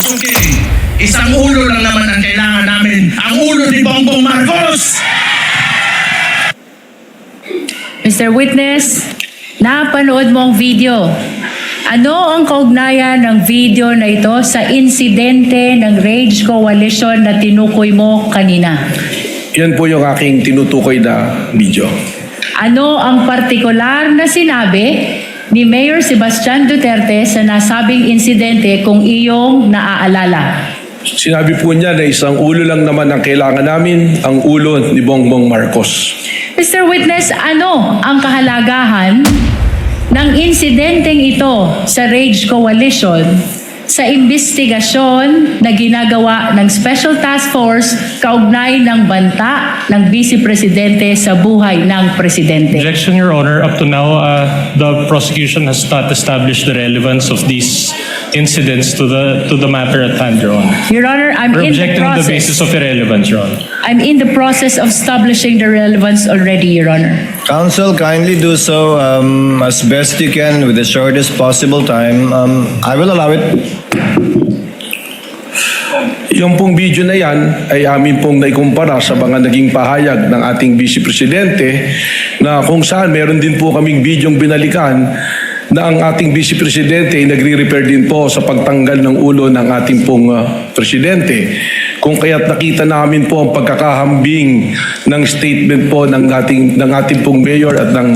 papasukin. Isang ulo lang naman ang kailangan namin, ang ulo ni Bongbong Marcos! Mr. Witness, napanood mo ang video. Ano ang kaugnayan ng video na ito sa insidente ng Rage Coalition na tinukoy mo kanina? Yan po yung aking tinutukoy na video. Ano ang partikular na sinabi ni Mayor Sebastian Duterte sa nasabing insidente kung iyong naaalala? Sinabi po niya na isang ulo lang naman ang kailangan namin, ang ulo ni Bongbong Marcos. Mr. Witness, ano ang kahalagahan ng insidenteng ito sa Rage Coalition sa investigasyon na ginagawa ng Special Task Force kaugnay ng banta ng Vice Presidente sa buhay ng Presidente? Objection, Your Honor. Up to now, the prosecution has not established the relevance of these incidents to the matter at hand, Your Honor. Your Honor, I'm We're in the objecting on the process. basis of irrelevance, Your Honor. I'm in the process of establishing the relevance already, Your Honor. Counsel, kindly do so as best you can with the shortest possible time. I will allow it. Yung pong video na yan ay amin pong naikumpara sa mga naging pahayag ng ating Vice Presidente na kung saan meron din po kaming bidyong binalikan na ang ating Vice Presidente ay nagre-repair din po sa pagtanggal ng ulo ng ating pong Presidente. Kung kaya't nakita namin po ang pagkakahambing ng statement po ng ating pong Mayor at ng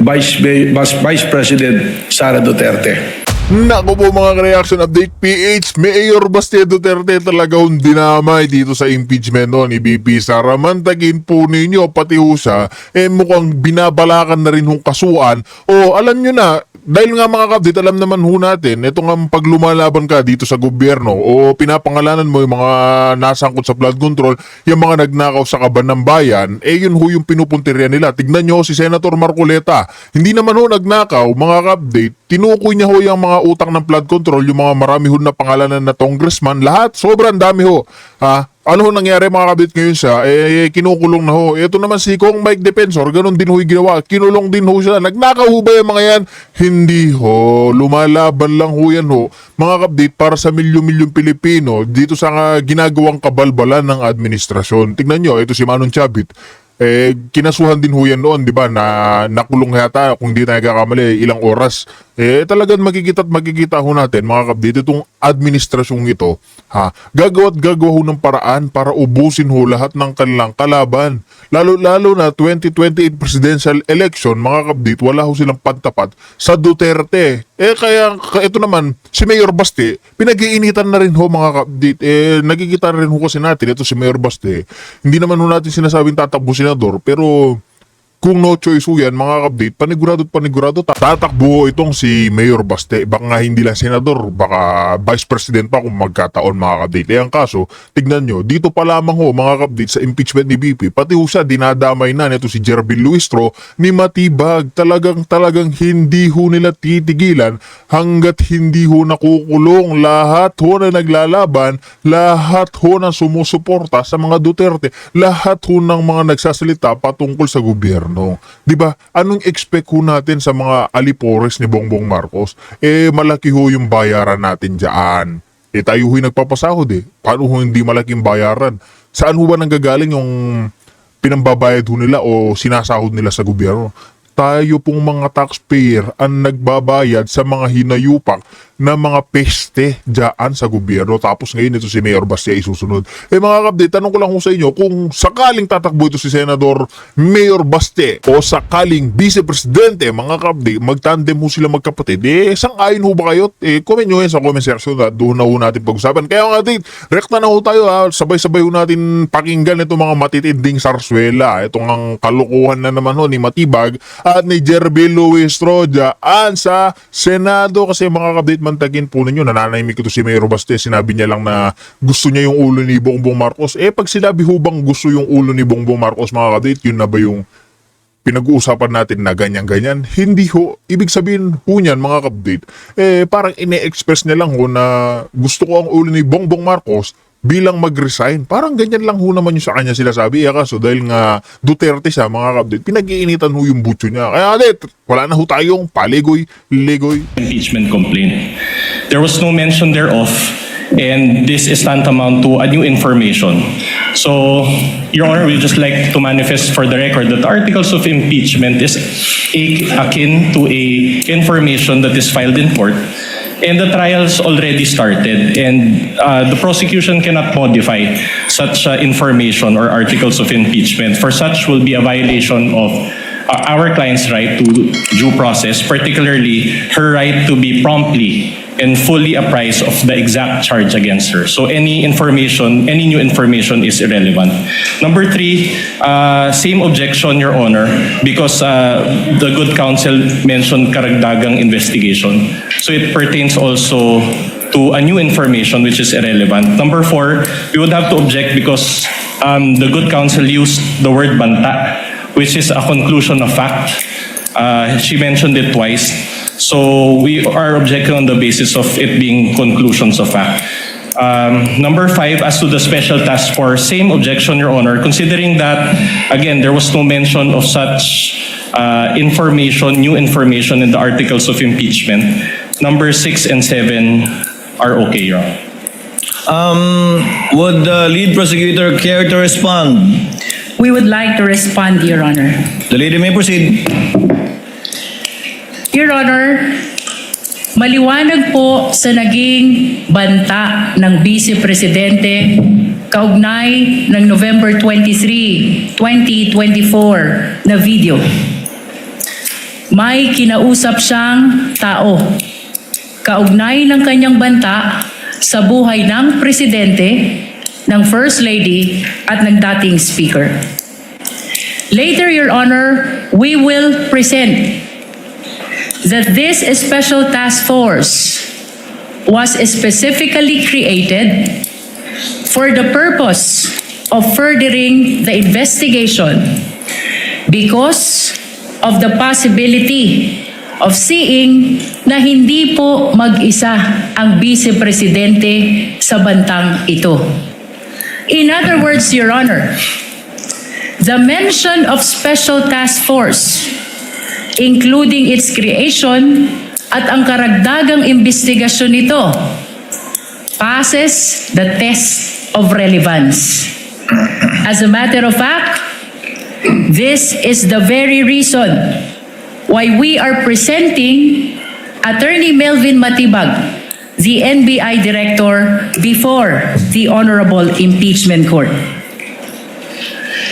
Vice President Sara Duterte. Naku po mga reaction update PH, Mayor Baste Duterte talaga ang dinamay dito sa impeachment ni BP Sara. Mantagin po ninyo pati ho siya, mukhang binabalakan na rin hong kasuan. O alam nyo na, dahil nga mga kabdit, alam naman ho natin, ito nga pag lumalaban ka dito sa gobyerno o pinapangalanan mo yung mga nasangkot sa flood control, yung mga nagnakaw sa kaban ng bayan, yun ho yung pinupuntirya nila. Tignan nyo si Senator Marcoleta, hindi naman ho nagnakaw, mga kabdit, tinukoy niya ho yung mga utang ng flood control, yung mga marami ho na pangalanan na congressman, lahat, sobrang dami ho. Ano ho nangyari mga kabit ngayon siya? Kinukulong na ho. Ito naman si Kong Mike Defensor, ganun din ho yung ginawa. Kinulong din ho siya. Nagnakaw ho ba yung mga yan? Hindi ho. Lumalaban lang ho yan ho. Mga kabit, para sa milyon-milyong Pilipino, dito sa ginagawang kabalbalan ng administrasyon. Tignan nyo, ito si Manon Chavit. Kinasuhan din ho yan noon, di ba, na nakulong yata, kung di tayo kakamali, ilang oras. Talagang makikita ho natin, mga kabdit, itong administrasyong ito, gagawa ho ng paraan para ubusin ho lahat ng kanilang kalaban. Lalo na 2028 presidential election, mga kabdit, wala ho silang pantapat sa Duterte. Kaya ito naman, si Mayor Baste, pinag-iinitan na rin ho mga kabdit. Nagkikita rin ho kasi natin, ito si Mayor Baste, hindi naman ho natin sinasabing tatakbo senador, pero kung no choice ho yan, mga kabdit, panigurado, tatakbo itong si Mayor Baste. Baka nga hindi lang senador, baka vice president pa kung magkataon, mga kabdit. Ang kaso, tignan nyo, dito pa lamang ho, mga kabdit, sa impeachment ni BP, pati ho siya, dinadamay na nito si Jervin Luistro ni Matibag. Talagang hindi ho nila titigilan hanggat hindi ho nakukulong. Lahat ho na naglalaban, lahat ho na sumusuporta sa mga Duterte, lahat ho ng mga nagsasalita patungkol sa gobyerno. Di ba? Anong expect ho natin sa mga alipores ni Bongbong Marcos? Malaki ho yung bayaran natin dyan. Tayo ho'y nagpapasahod Paano ho hindi malaking bayaran? Saan ho ba nanggagaling yung pinambabayad ho nila o sinasahod nila sa gobyerno? Tayo pong mga taxpayer ang nagbabayad sa mga hinayupak na mga peste dyan sa gobyerno. Tapos ngayon ito si Mayor Baste ay susunod. Mga kabdit, tanong ko lang ho sa inyo, kung sakaling tatakbo ito si Senador Mayor Baste o sakaling Vice Presidente, mga kabdit, magtandem ho sila magkapatid, sang-ayon ho ba kayo? Comment nyo yan sa comment section na doon na ho natin pag-usapan. Kaya nga din, rekta na ho tayo sabay-sabay ho natin pakinggan itong mga matitinding sarswela. Itong ang kalukuhan na naman ho ni Matibag at ni Jervin Luistro dyan sa Senado. Kasi mga kabdit, mantagin po ninyo, nananahimik ito si Mayor Baste, sinabi niya lang na gusto niya yung ulo ni Bongbong Marcos. Pag sinabi hubang gusto yung ulo ni Bongbong Marcos, mga kabdit, yun na ba yung pinag-uusapan natin na ganyan-ganyan? Hindi ho. Ibig sabihin ho niyan, mga kabdit, parang ine-express niya lang ho na gusto ko ang ulo ni Bongbong Marcos bilang mag-resign. Parang ganyan lang ho naman yung sa kanya sila sabi. Kaso dahil nga Duterte siya, mga kabdit, pinag-iinitan ho yung butyo niya. Kaya wala na ho tayong paligoy-ligoy. Impeachment complaint. There was no mention thereof And this is tantamount to a new information. So, Your Honor, we just like to manifest for the record that the articles of impeachment is akin to a information that is filed in court. And the trial's already started, and the prosecution cannot modify such information or articles of impeachment. For such will be a violation of our client's right to due process, particularly her right to be promptly and fully apprised of the exact charge against her. So any information, any new information is irrelevant. Number 3, same objection, Your Honor, because the good counsel mentioned karagdagang investigation. So it pertains also to a new information which is irrelevant. Number 4, we would have to object because the good counsel used the word banta, which is a conclusion of fact. She mentioned it twice. So we are objecting on the basis of it being conclusions of fact. Number 5, as to the special task force, same objection, Your Honor, considering that, again, there was no mention of such information, new information in the articles of impeachment. Number 6 and 7 are okay, Your Honor. Would the lead prosecutor care to respond? We would like to respond, Your Honor. The lady may proceed. Your Honor, maliwanag po sa naging banta ng Vice Presidente kaugnay ng November 23, 2024 na video. May kinausap siyang tao kaugnay ng kanyang banta sa buhay ng Presidente, ng First Lady at ng dating Speaker. Later, Your Honor, we will present that this special task force was specifically created for the purpose of furthering the investigation because of the possibility of seeing na hindi po mag-isa ang Vice Presidente sa bantang ito. In other words, Your Honor, the mention of special task force, including its creation at ang karagdagang investigasyon nito, passes the test of relevance. As a matter of fact, this is the very reason why we are presenting Attorney Melvin Matibag, the NBI Director, before the Honorable Impeachment Court.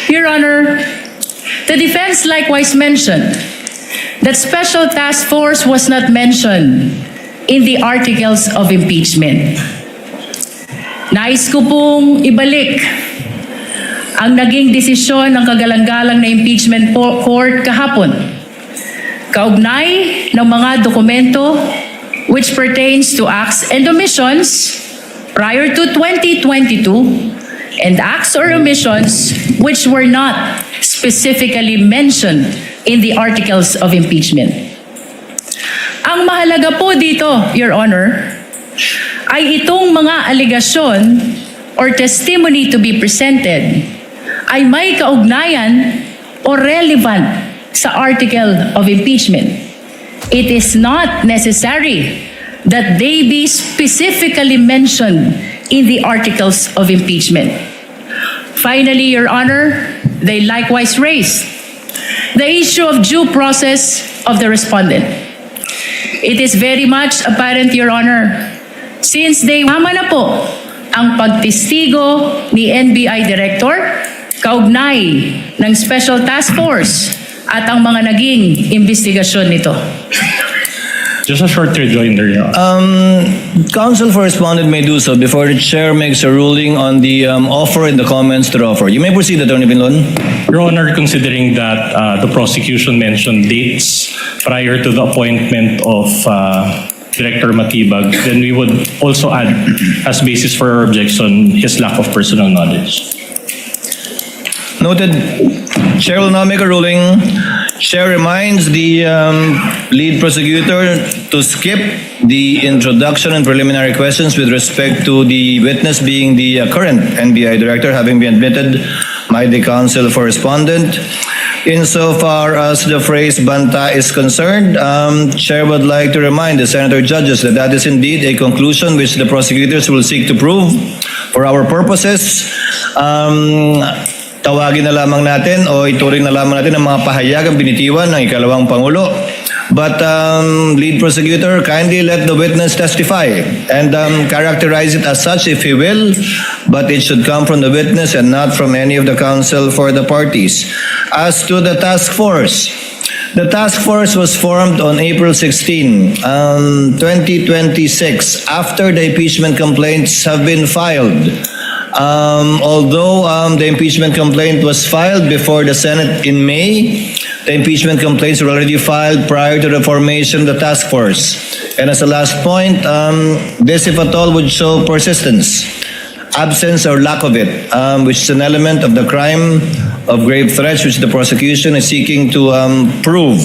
Your Honor, the defense likewise mentioned that special task force was not mentioned in the articles of impeachment. Nais ko pong ibalik ang naging desisyon ng kagalang-galang na impeachment court kahapon, kaugnay ng mga dokumento which pertains to acts and omissions prior to 2022 and acts or omissions which were not specifically mentioned in the articles of impeachment. Ang mahalaga po dito, Your Honor, ay itong mga aligasyon or testimony to be presented ay may kaugnayan o relevant sa article of impeachment. It is not necessary that they be specifically mentioned in the articles of impeachment. Finally, Your Honor, they likewise raised the issue of due process of the respondent. It is very much apparent, Your Honor, since tama na po ang pagtestigo ni NBI Director kaugnay ng Special Task Force at ang mga naging investigasyon nito. Just a short rejoinder, Your Honor. Counsel for respondent may do so before the chair makes a ruling on the offer and the comments to the offer. You may proceed, Attorney Binlon. Your Honor, considering that the prosecution mentioned dates prior to the appointment of Director Matibag, then we would also add as basis for our objection his lack of personal knowledge. Noted. Chair will now make a ruling. Chair reminds the lead prosecutor to skip the introduction and preliminary questions with respect to the witness being the current NBI Director having been admitted. by the counsel for respondent. Insofar as the phrase banta is concerned, Chair would like to remind the senator judges that that is indeed a conclusion which the prosecutors will seek to prove for our purposes. Tawagin na lamang natin o ituring na lamang natin ang mga pahayag ang binitiwan ng ikalawang Pangulo. But lead prosecutor, kindly let the witness testify and characterize it as such if he will, but it should come from the witness and not from any of the counsel for the parties. As to the task force, the task force was formed on April 16, 2026, after the impeachment complaints have been filed. Although the impeachment complaint was filed before the Senate in May, the impeachment complaints were already filed prior to the formation of the task force. And as a last point, this, if at all, would show persistence, absence or lack of it, which is an element of the crime of grave threats which the prosecution is seeking to prove.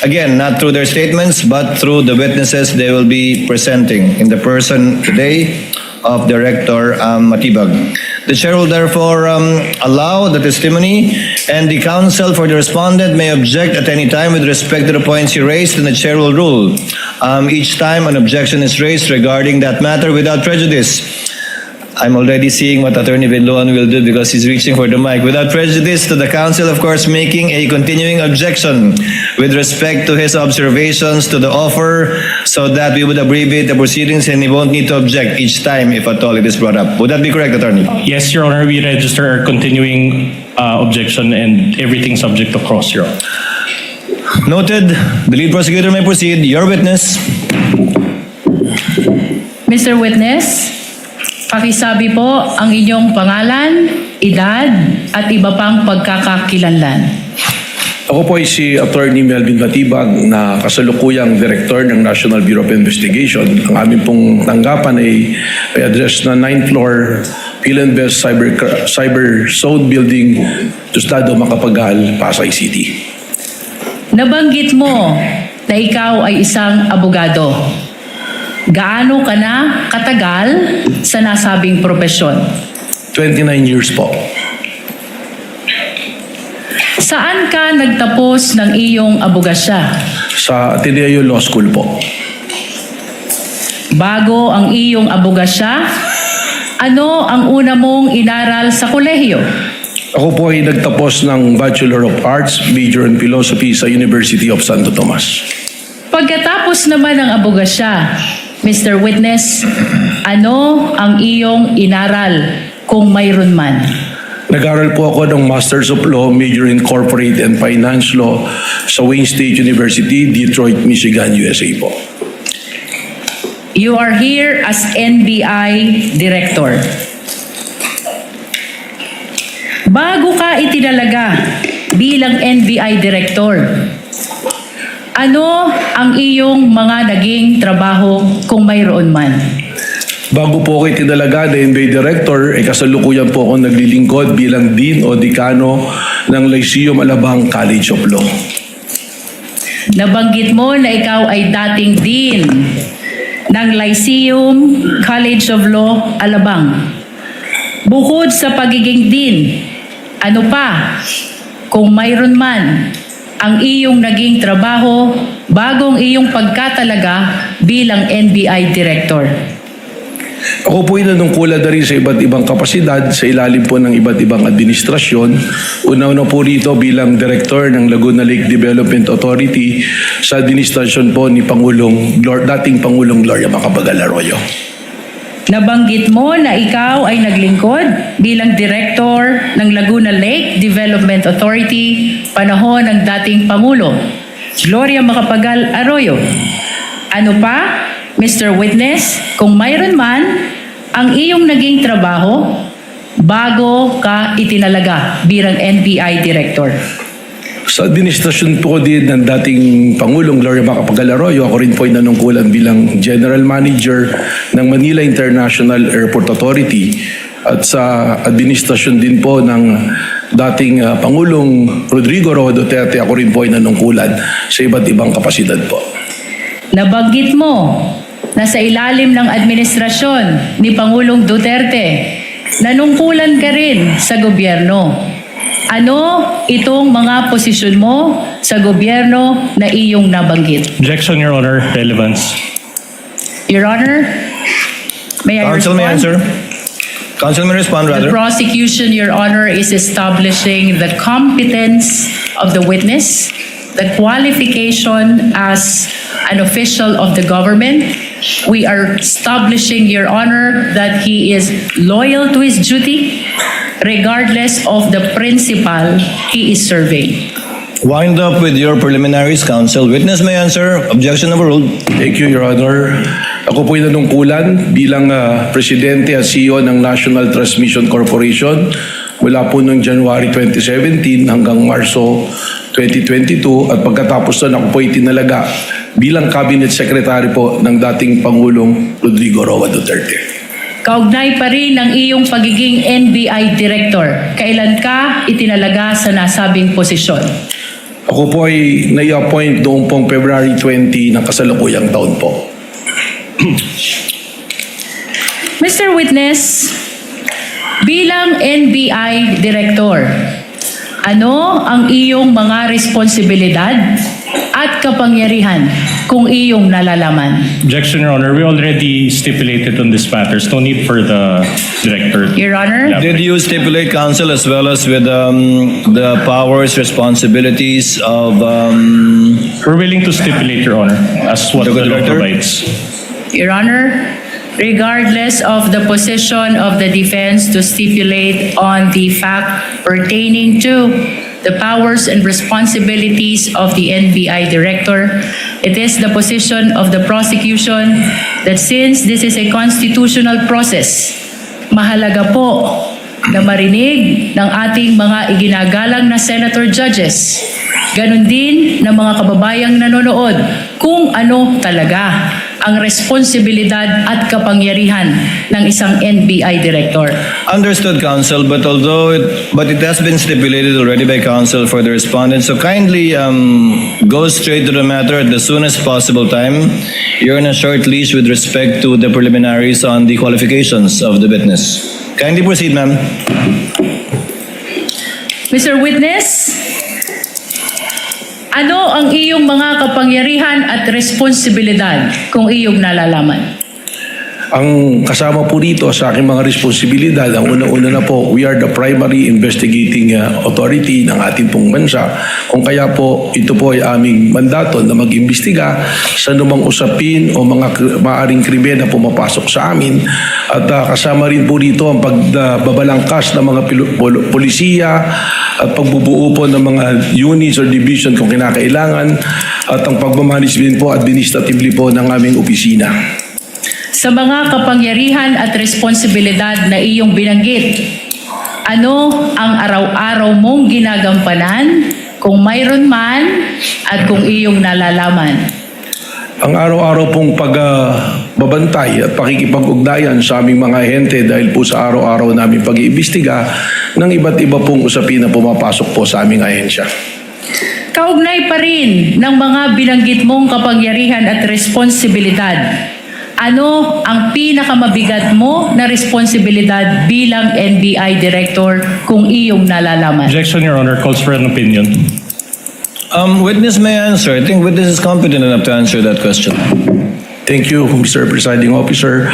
Again, not through their statements, but through the witnesses they will be presenting in the person today of Director Matibag. The Chair will therefore allow the testimony, and the counsel for the respondent may object at any time with respect to the points he raised, and the Chair will rule each time an objection is raised regarding that matter without prejudice. I'm already seeing what Attorney Venloan will do because he's reaching for the mic. Without prejudice to the counsel, of course, making a continuing objection with respect to his observations to the offer so that we would abbreviate the proceedings and he won't need to object each time if at all it is brought up. Would that be correct, Attorney? Yes, Your Honor, we register our continuing objection and everything subject to cross, Your Honor. Noted. The lead prosecutor may proceed. Your witness. Mr. Witness, pakisabi po ang inyong pangalan, edad, at iba pang pagkakakilanlan. Ako po ay si Attorney Melvin Matibag na kasalukuyang Director ng National Bureau of Investigation. Ang aming pong tanggapan ay address na 9th floor Philinvest Cyber Zone Building, Tostado, Macapagal, Pasay City. Nabanggit mo na ikaw ay isang abogado. Gaano ka na katagal sa nasabing propesyon? 29 years po. Saan ka nagtapos ng iyong abogasya? Sa Ateneo Law School po. Bago ang iyong abogasya, ano ang una mong inaral sa kolehiyo? Ako po ay nagtapos ng Bachelor of Arts, Major in Philosophy sa University of Santo Tomas. Pagkatapos naman ng abogasya, Mr. Witness, ano ang iyong inaral kung mayroon man? Nag-aral po ako ng Masters of Law, Major in Corporate and Finance Law sa Wayne State University, Detroit, Michigan, USA po. You are here as NBI Director. Bago ka itinalaga bilang NBI Director, ano ang iyong mga naging trabaho kung mayroon man? Bago po ako itinalaga na NBI Director, kasalukuyan po ako naglilingkod bilang Dean o Dekano ng Lyceum Alabang College of Law. Nabanggit mo na ikaw ay dating Dean ng Lyceum College of Law, Alabang. Bukod sa pagiging Dean, ano pa, kung mayroon man, ang iyong naging trabaho bagong iyong pagkatalaga bilang NBI Director? Ako po ay nanungkulan na rin sa iba't ibang kapasidad sa ilalim po ng iba't ibang administrasyon. Una-una po rito bilang Director ng Laguna Lake Development Authority sa administrasyon po ni dating Pangulong Gloria Macapagal Arroyo. Nabanggit mo na ikaw ay naglingkod bilang Director ng Laguna Lake Development Authority panahon ng dating Pangulo, Gloria Macapagal Arroyo. Ano pa, Mr. Witness, kung mayroon man, ang iyong naging trabaho bago ka itinalaga bilang NBI Director? Sa administrasyon po din ng dating Pangulong Gloria Macapagal Arroyo, ako rin po ay nanungkulan bilang General Manager ng Manila International Airport Authority at sa administrasyon din po ng dating Pangulong Rodrigo Roa Duterte, ako rin po ay nanungkulan sa iba't ibang kapasidad po. Nabanggit mo na sa ilalim ng administrasyon ni Pangulong Duterte, nanungkulan ka rin sa gobyerno. Ano itong mga posisyon mo sa gobyerno na iyong nabanggit? Objection, Your Honor. Relevance. Your Honor, may I Counsel may respond? answer. Counsel may respond The rather. prosecution, Your Honor, is establishing the competence of the witness, the qualification as an official of the government. We are establishing, Your Honor, that he is loyal to his duty regardless of the principal he is serving. Wind up with your preliminaries, counsel. Witness may answer. Objection overruled. Thank you, Your Honor. Ako po'y nanungkulan bilang Presidente at CEO ng National Transmission Corporation mula po noong January 2017 hanggang Marso 2022 at pagkatapos nun ako po'y tinalaga bilang Cabinet Secretary po ng dating Pangulong Rodrigo Roa Duterte. Kaugnay pa rin ng iyong pagiging NBI Director. Kailan ka itinalaga sa nasabing posisyon? Ako po ay nai-appoint noong pong February 20 ng kasalukuyang taon po. Mr. Witness, bilang NBI Director, ano ang iyong mga responsibilidad at kapangyarihan kung iyong nalalaman? Objection, Your Honor. We already stipulated on this matters. No need for the Director. Your Honor? Yeah. Did you stipulate, counsel, as well as with the powers, responsibilities of We're willing to stipulate, Your Honor, as what the law Director? provides. Your Honor, regardless of the position of the defense to stipulate on the fact pertaining to the powers and responsibilities of the NBI Director, it is the position of the prosecution that since this is a constitutional process, mahalaga po na marinig ng ating mga iginagalang na senator judges, ganun din ng mga kababayang nanonood kung ano talaga ang responsibilidad at kapangyarihan ng isang NBI Director. Understood, counsel, but it has been stipulated already by counsel for the respondent. So kindly go straight to the matter at the soonest possible time. You're on a short leash with respect to the preliminaries on the qualifications of the witness. Kindly proceed, ma'am. Mr. Witness, ano ang iyong mga kapangyarihan at responsibilidad kung iyong nalalaman? Ang kasama po dito sa aking mga responsibilidad, ang una-una na po, we are the primary investigating authority ng ating pong bansa. Kung kaya po, ito po ay aming mandato na mag-imbestiga sa anumang usapin o mga maaring krimen na pumapasok sa amin. At kasama rin po dito ang pagbabalangkas ng mga polisiya at pagbubuo po ng mga units or division kung kinakailangan at ang pagmamanage din po administratively po ng aming opisina. Sa mga kapangyarihan at responsibilidad na iyong binanggit, ano ang araw-araw mong ginagampanan kung mayroon man at kung iyong nalalaman? Ang araw-araw pong pagbabantay at pakikipag-ugnayan sa aming mga ahente dahil po sa araw-araw namin pag-iimbestiga ng iba't iba pong usapin na pumapasok po sa aming ahensya. Kaugnay pa rin ng mga binanggit mong kapangyarihan at responsibilidad, ano ang pinakamabigat mo na responsibilidad bilang NBI Director kung iyong nalalaman? Objection, Your Honor. Calls for an opinion. Witness may answer. I think witness is competent enough to answer that question. Thank you, Mr. Presiding Officer.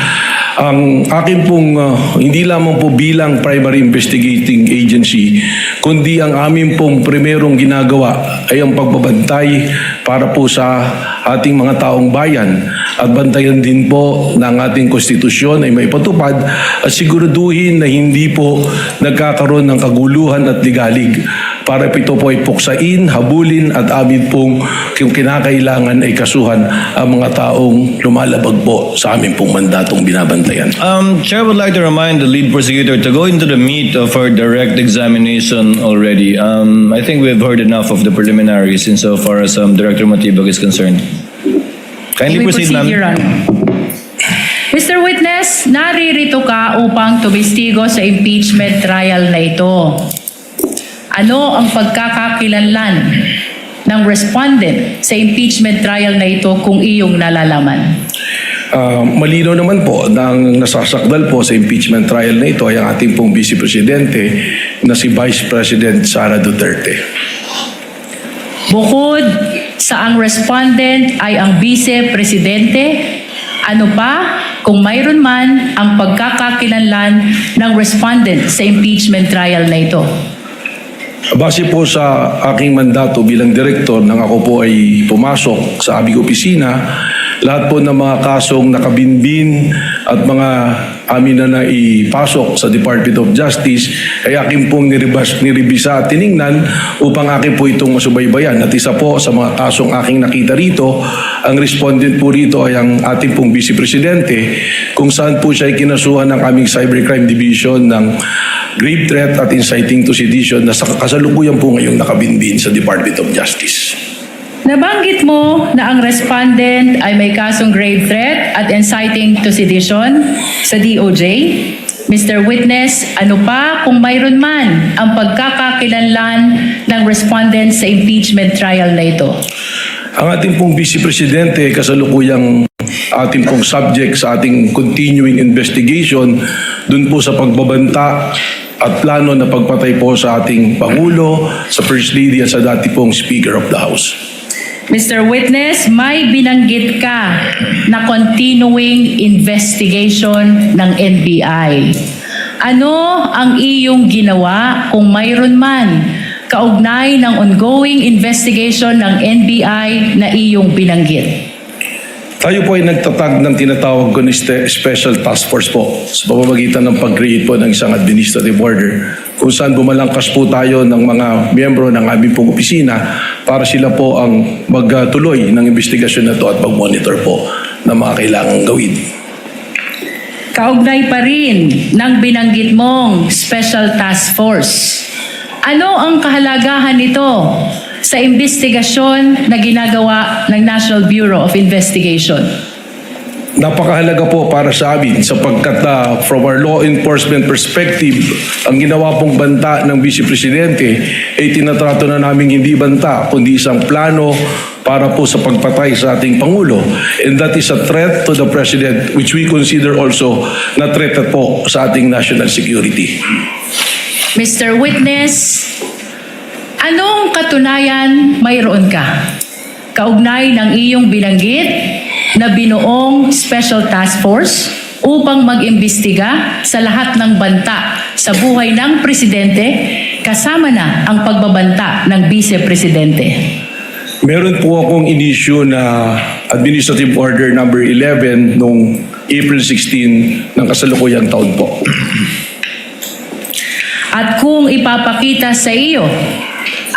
Ang akin pong, hindi lamang po bilang primary investigating agency, kundi ang amin pong primerong ginagawa ay ang pagbabantay para po sa ating mga taong bayan at bantayan din po ng ating konstitusyon ay maipatupad at siguraduhin na hindi po nagkakaroon ng kaguluhan at ligalig para ito po ay puksain, habulin at amin pong kung kinakailangan ay kasuhan ang mga taong lumalabag po sa amin pong mandatong binabantayan. Chair would like to remind the lead prosecutor to go into the meat of her direct examination already. I think we've heard enough of the preliminaries insofar as Director Matibag is concerned. Kindly May we proceed, proceed, ma'am. Your Honor. Mr. Witness, naririto ka upang tumistigo sa impeachment trial na ito. Ano ang pagkakakilanlan ng respondent sa impeachment trial na ito kung iyong nalalaman? Malinaw naman po na ang nasasakdal po sa impeachment trial na ito ay ang ating pong Vice Presidente na si Vice President Sara Duterte. Bukod sa ang respondent ay ang Vice Presidente, ano pa kung mayroon man ang pagkakakilanlan ng respondent sa impeachment trial na ito? Base po sa aking mandato bilang direktor nang ako po ay pumasok sa aming opisina, lahat po ng mga kasong nakabinbin at mga amin na naipasok sa Department of Justice ay akin pong niribisa at tiningnan upang akin po itong masubaybayan. At isa po sa mga kasong aking nakita rito, ang respondent po rito ay ang ating pong Vice Presidente kung saan po siya ay kinasuhan ng aming Cybercrime Division ng grave threat at inciting to sedition na kasalukuyan po ngayong nakabinbin sa Department of Justice. Nabanggit mo na ang respondent ay may kasong grave threat at inciting to sedition sa DOJ. Mr. Witness, ano pa kung mayroon man ang pagkakakilanlan ng respondent sa impeachment trial na ito? Ang ating pong Vice Presidente kasalukuyang ating pong subject sa ating continuing investigation dun po sa pagbabanta at plano na pagpatay po sa ating Pangulo, sa First Lady at sa dati pong Speaker of the House. Mr. Witness, may binanggit ka na continuing investigation ng NBI. Ano ang iyong ginawa kung mayroon man kaugnay ng ongoing investigation ng NBI na iyong binanggit? Tayo po ay nagtatag ng tinatawag ko na Special Task Force po sa pamamagitan ng pag-create po ng isang administrative order kung saan bumalangkas po tayo ng mga miyembro ng aming pong opisina para sila po ang magtuloy ng investigasyon na ito at mag-monitor po ng mga kailangang gawin. Kaugnay pa rin ng binanggit mong Special Task Force. Ano ang kahalagahan nito sa investigasyon na ginagawa ng National Bureau of Investigation? Napakahalaga po para sa amin sapagkat from our law enforcement perspective, ang ginawa pong banta ng Vice Presidente ay tinatrato na namin hindi banta kundi isang plano para po sa pagpatay sa ating Pangulo. And that is a threat to the President which we consider also na threat po sa ating national security. Mr. Witness, anong katunayan mayroon ka? Kaugnay ng iyong binanggit na binuong Special Task Force upang mag-imbestiga sa lahat ng banta sa buhay ng Presidente kasama na ang pagbabanta ng Vice Presidente. Meron po akong in-issue na Administrative Order number 11 noong April 16 ng kasalukuyang taon po. At kung ipapakita sa iyo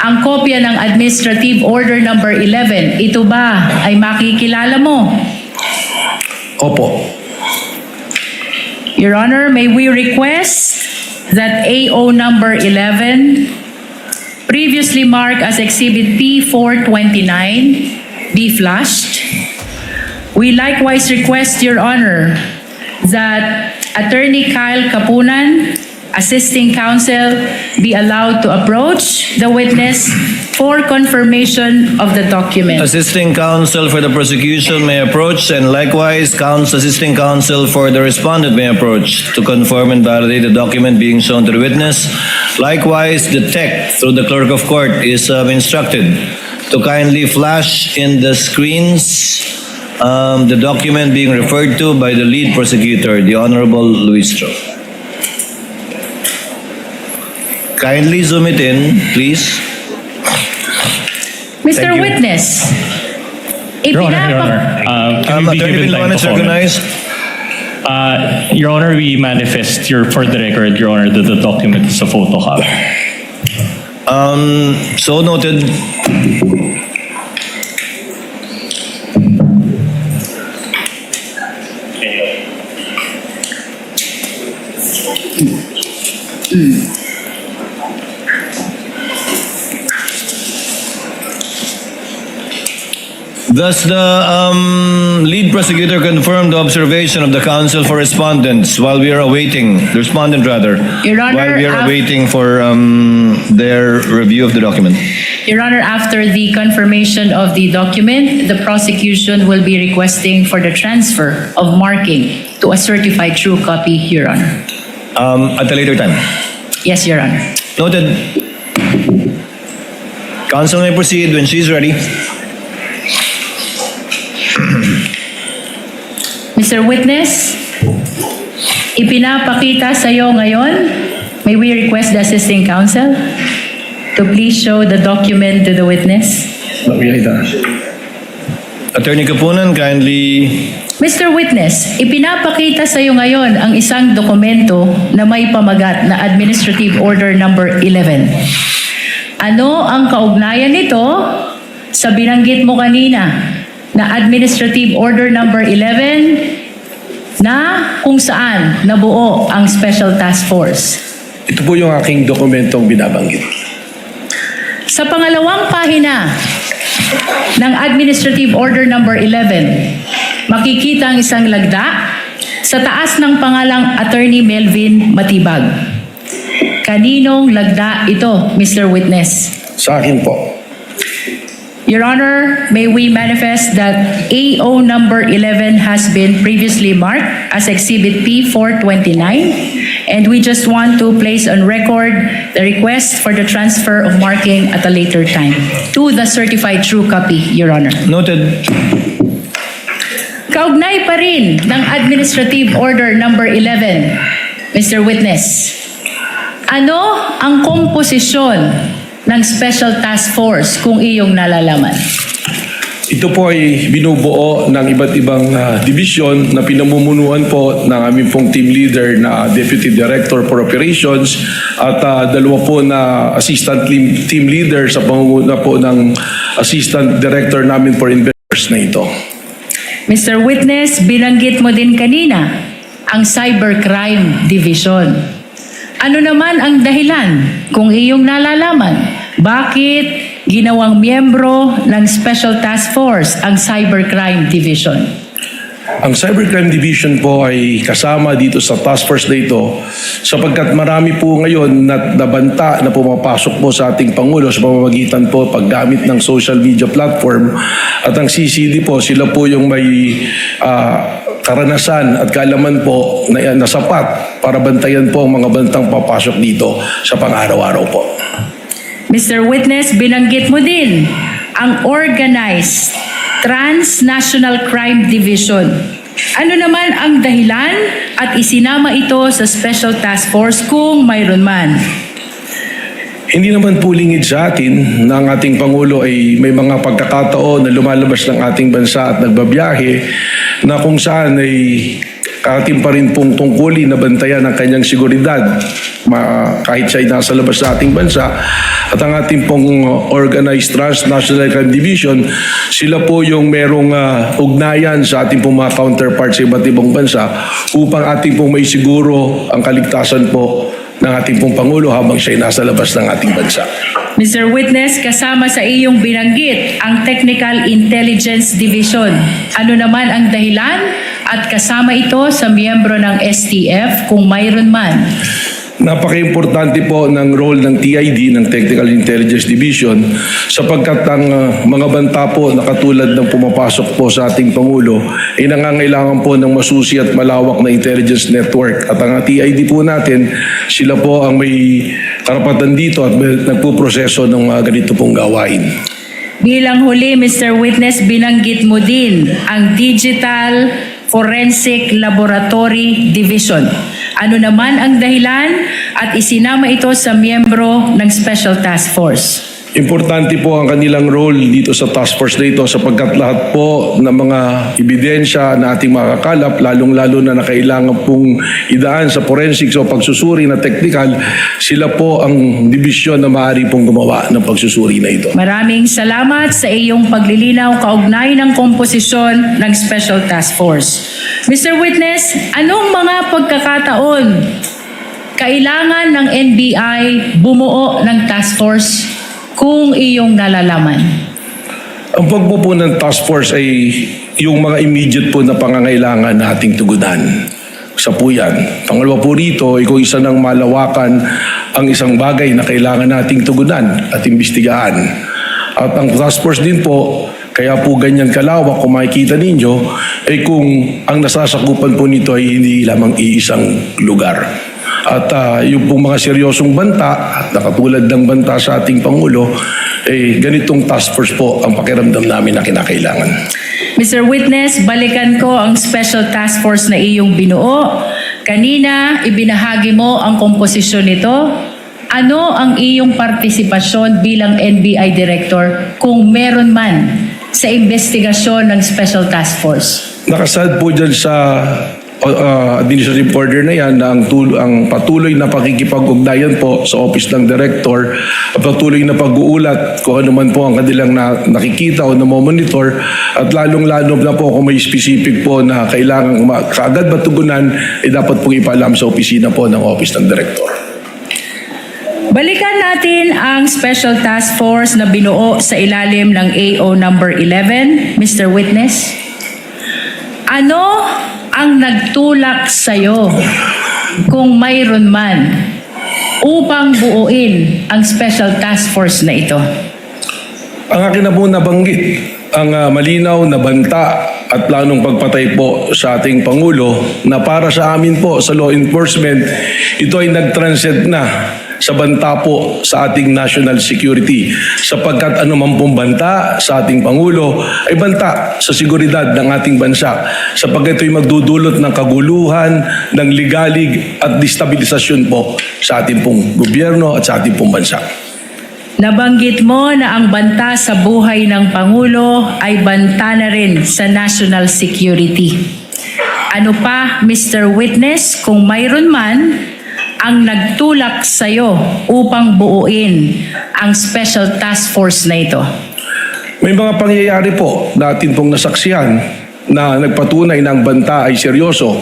ang kopya ng Administrative Order number 11, ito ba ay makikilala mo? Opo. Your Honor, may we request that AO number 11, previously marked as Exhibit P429, be flashed. We likewise request, Your Honor, that Attorney Kyle Kapunan, Assisting Counsel, be allowed to approach the witness for confirmation of the document. Assisting counsel for the prosecution may approach, and likewise, assisting counsel for the respondent may approach to confirm and validate the document being shown to the witness. Likewise, the tech through the clerk of court is instructed to kindly flash in the screens the document being referred to by the lead prosecutor, the Honorable Luis Tro. Kindly zoom it in, please. Mr. Thank you. Witness, Your Honor, can we be Attorney given time Bintuan to is comment? recognized. Your Honor, we manifest for the record, Your Honor, that the document is a photocopy. So noted. Thus, the lead prosecutor confirmed the observation of the counsel for respondents while we are awaiting, the respondent rather, Your Honor, while we are waiting for their review of the document. Your Honor, after the confirmation of the document, the prosecution will be requesting for the transfer of marking to a certified true copy, Your Honor. At a later time. Yes, Your Honor. Noted. Counsel may proceed when she's ready. Mr. Witness, ipinapakita sa iyo ngayon, may we request the assisting counsel to please show the document to the witness. Attorney Kapunan, kindly. Mr. Witness, ipinapakita sa iyo ngayon ang isang dokumento na may pamagat na Administrative Order Number 11. Ano ang kaugnayan nito sa binanggit mo kanina na Administrative Order Number 11 na kung saan nabuo ang Special Task Force? Ito po yung aking dokumentong binabanggit. Sa pangalawang pahina ng Administrative Order Number 11, makikita ang isang lagda sa taas ng pangalang Attorney Melvin Matibag. Kaninong lagda ito, Mr. Witness? Sa akin po. Your Honor, may we manifest that AO number 11 has been previously marked as Exhibit P429, and we just want to place on record the request for the transfer of marking at a later time to the certified true copy, Your Honor. Noted. Kaugnay pa rin ng Administrative Order number 11, Mr. Witness. Ano ang komposisyon ng Special Task Force kung iyong nalalaman? Ito po ay binubuo ng iba't ibang division na pinamumunuan po ng aming pong team leader na Deputy Director for Operations at dalawa po na assistant team leader sa pangunguna po ng Assistant Director namin for Investors na ito. Mr. Witness, binanggit mo din kanina ang Cybercrime Division. Ano naman ang dahilan kung iyong nalalaman? Bakit ginawang miyembro ng Special Task Force ang Cybercrime Division? Ang Cybercrime Division po ay kasama dito sa task force na ito sapagkat marami po ngayon na nabanta na pumapasok po sa ating Pangulo sa pamamagitan po paggamit ng social media platform at ang CCD po sila po yung may karanasan at kaalaman po na sapat para bantayan po ang mga bantang papasok dito sa pang-araw-araw po. Mr. Witness, binanggit mo din ang Organized Transnational Crime Division. Ano naman ang dahilan at isinama ito sa Special Task Force kung mayroon man? Hindi naman po lingid sa atin na ang ating Pangulo ay may mga pagkakataon na lumalabas ng ating bansa at nagbabiyahe na kung saan ay ating pa rin pong tungkulin na bantayan ang kanyang seguridad kahit siya ay nasa labas sa ating bansa. At ang ating pong Organized Transnational Crime Division, sila po yung merong ugnayan sa ating pong mga counterparts sa iba't ibang bansa upang ating pong may siguro ang kaligtasan po ng ating pong Pangulo habang siya ay nasa labas ng ating bansa. Mr. Witness, kasama sa iyong binanggit ang Technical Intelligence Division. Ano naman ang dahilan at kasama ito sa miyembro ng STF kung mayroon man? Napaka-importante po ng role ng TID, ng Technical Intelligence Division, sapagkat ang mga banta po na katulad ng pumapasok po sa ating Pangulo ay nangangailangan po ng masusi at malawak na intelligence network. At ang TID po natin, sila po ang may karapatan dito at nagpuproseso ng ganito pong gawain. Bilang huli, Mr. Witness, binanggit mo din ang Digital Forensic Laboratory Division. Ano naman ang dahilan at isinama ito sa miyembro ng Special Task Force? Importante po ang kanilang role dito sa task force na ito sapagkat lahat po ng mga ebidensya na ating makakalap, lalong-lalo na nakailangan pong idaan sa forensics o pagsusuri na technical, sila po ang dibisyon na maaari pong gumawa ng pagsusuri na ito. Maraming salamat sa iyong paglilinaw kaugnay ng komposisyon ng Special Task Force. Mr. Witness, anong mga pagkakataon kailangan ng NBI bumuo ng task force kung iyong nalalaman? Ang pagpo po ng task force ay yung mga immediate po na pangangailangan nating tugunan. Isa po yan. Pangalawa po rito ay kung isa ng malawakan ang isang bagay na kailangan nating tugunan at imbestigahan. At ang task force din po, kaya po ganyan kalawak kung makikita ninyo, ay kung ang nasasakupan po nito ay hindi lamang iisang lugar. At yung pong mga seryosong banta, na katulad ng banta sa ating Pangulo, ganitong task force po ang pakiramdam namin na kinakailangan. Mr. Witness, balikan ko ang special task force na iyong binuo. Kanina, ibinahagi mo ang komposisyon nito. Ano ang iyong partisipasyon bilang NBI Director kung meron man sa investigasyon ng special task force? Nakasad po dyan sa administrative order na yan na ang patuloy na pakikipag-ugnayan po sa Office ng Director, patuloy na pag-uulat kung ano man po ang kanilang nakikita o namomonitor, at lalong-lalo na po kung may specific po na kailangan kaagad matugunan, dapat pong ipaalam sa opisina po ng Office ng Director. Balikan natin ang special task force na binuo sa ilalim ng AO number 11, Mr. Witness. Ano ang nagtulak sa'yo kung mayroon man upang buuin ang special task force na ito? Ang akin na po nabanggit, ang malinaw na banta at planong pagpatay po sa ating Pangulo na para sa amin po sa law enforcement, ito ay nag-transcend na sa banta po sa ating national security. Sapagkat anuman pong banta sa ating Pangulo ay banta sa seguridad ng ating bansa. Sapagkat ito'y magdudulot ng kaguluhan, ng ligalig at destabilisasyon po sa ating pong gobyerno at sa ating pong bansa. Nabanggit mo na ang banta sa buhay ng Pangulo ay banta na rin sa national security. Ano pa, Mr. Witness, kung mayroon man ang nagtulak sa'yo upang buuin ang special task force na ito? May mga pangyayari po natin pong nasaksihan na nagpatunay na ang banta ay seryoso.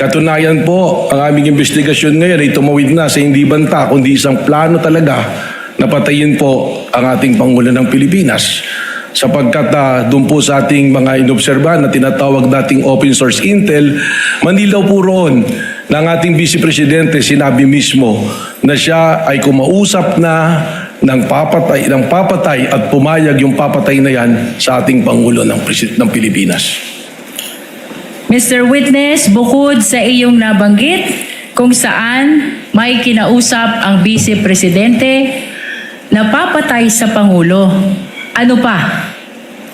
Katunayan po, ang aming investigasyon ngayon ay tumawid na sa hindi banta kundi isang plano talaga na patayin po ang ating Pangulo ng Pilipinas. Sapagkat doon po sa ating mga inobserbahan na tinatawag dating open source intel, manilaw po roon ng ating Vice Presidente, sinabi mismo na siya ay kumausap na ng papatay at pumayag yung papatay na yan sa ating Pangulo ng Pilipinas. Mr. Witness, bukod sa iyong nabanggit kung saan may kinausap ang Vice Presidente na papatay sa Pangulo, ano pa,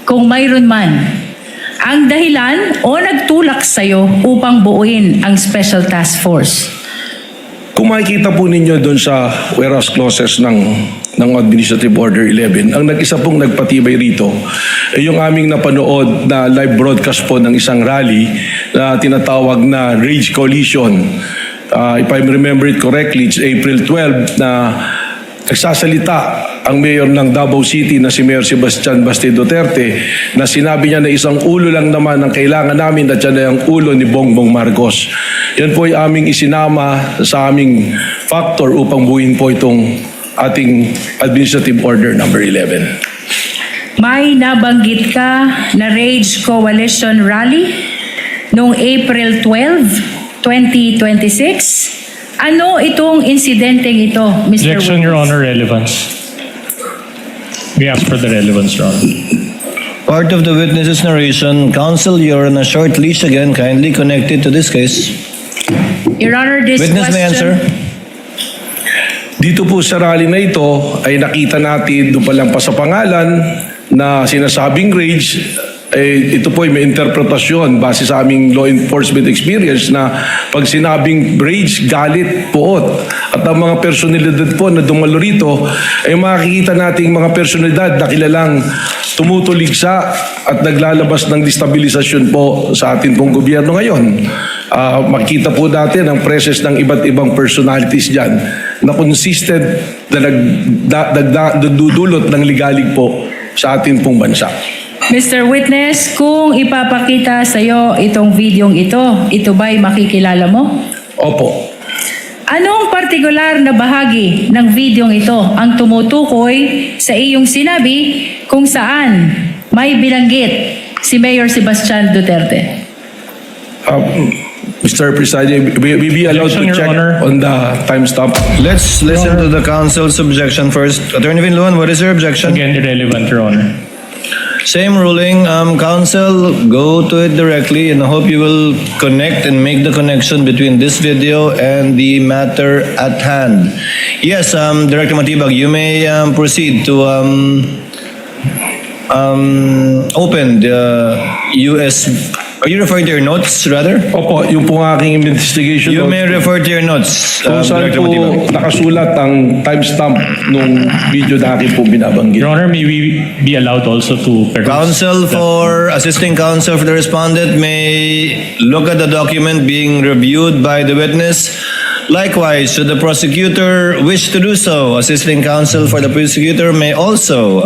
kung mayroon man, ang dahilan o nagtulak sa'yo upang buuin ang Special Task Force? Kung makikita po ninyo doon sa whereas clauses ng Administrative Order 11, ang nag-isa pong nagpatibay rito ay yung aming napanood na live broadcast po ng isang rally na tinatawag na Rage Coalition. If I remember it correctly, it's April 12 na nagsasalita ang mayor ng Davao City na si Mayor Sebastian Baste Duterte na sinabi niya na isang ulo lang naman ang kailangan namin at yan ay ang ulo ni Bongbong Marcos. Yan po ay aming isinama sa aming factor upang buuin po itong ating Administrative Order number 11. May nabanggit ka na Rage Coalition Rally noong April 12, 2026. Ano itong insidenteng ito, Mr. Objection, Your Witness? Honor, relevance. We ask for the relevance, Your Honor. Part of the witness's narration, counsel, you're on a short leash again, kindly connected to this case. Your Honor, this Witness may answer. Dito po sa rally na ito ay nakita natin doon pa lang pa sa pangalan na sinasabing rage. Ito po ay may interpretasyon base sa aming law enforcement experience na pag sinabing rage, galit, puot. At ang mga personalidad po na dumalo rito ay makikita nating mga personalidad na kilalang tumutuligsa at naglalabas ng destabilisasyon po sa ating pong gobyerno ngayon. Makikita po natin ang presence ng iba't ibang personalities dyan na consistent na nagdudulot ng ligalig po sa ating pong bansa. Mr. Witness, kung ipapakita sa iyo itong videong ito ba'y makikilala mo? Opo. Anong partikular na bahagi ng videong ito ang tumutukoy sa iyong sinabi kung saan may binanggit si Mayor Sebastian Duterte? Mr. Presiding, we be allowed to Objection, Your check Honor. on the timestamp. Let's listen to the council's objection first. Attorney Vinluan, what is your objection? Again, irrelevant, Your Honor. Same ruling, council, go to it directly, and I hope you will connect and make the connection between this video and the matter at hand. Yes, Director Matibag, you may proceed to open the US. Are you referring to your notes, rather? Opo, yung po aking investigation. You note, may refer to your notes, kung saan Director po Matibag. nakasulat ang timestamp nung video na aking po binabanggit. Your Honor, may we be allowed also to peruse Counsel for, assisting counsel for the respondent may look at the document being reviewed by the witness. Likewise, should the prosecutor wish to do so, assisting counsel for the prosecutor may also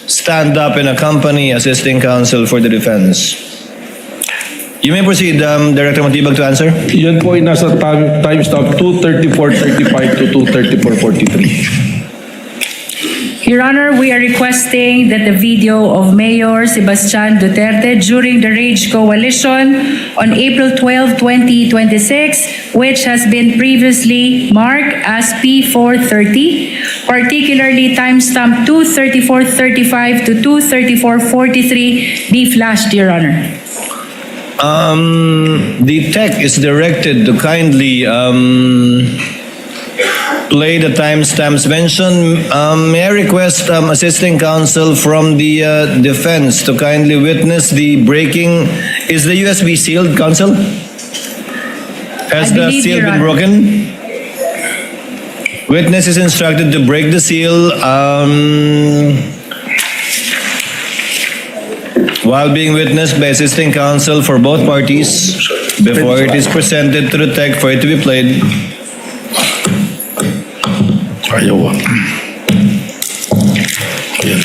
stand up and accompany assisting counsel for the defense. You may proceed, Director Matibag, to answer. Yan po ay nasa timestamp 2:34:35 to 2:34:43. Your Honor, we are requesting that the video of Mayor Sebastian Duterte during the Rage Coalition on April 12, 2026, which has been previously marked as P430, particularly timestamp 2:34:35 to 2:34:43, be flashed, Your Honor. The tech is directed to kindly play the timestamps mentioned. May I request assisting counsel from the defense to kindly witness the breaking. Is the USB sealed, counsel? Has I the believe, seal Your been Honor. broken? Witness is instructed to break the seal. While being witnessed by assisting counsel for both parties, before it is presented to the tech for it to be played. Ayaw ah. Ayan.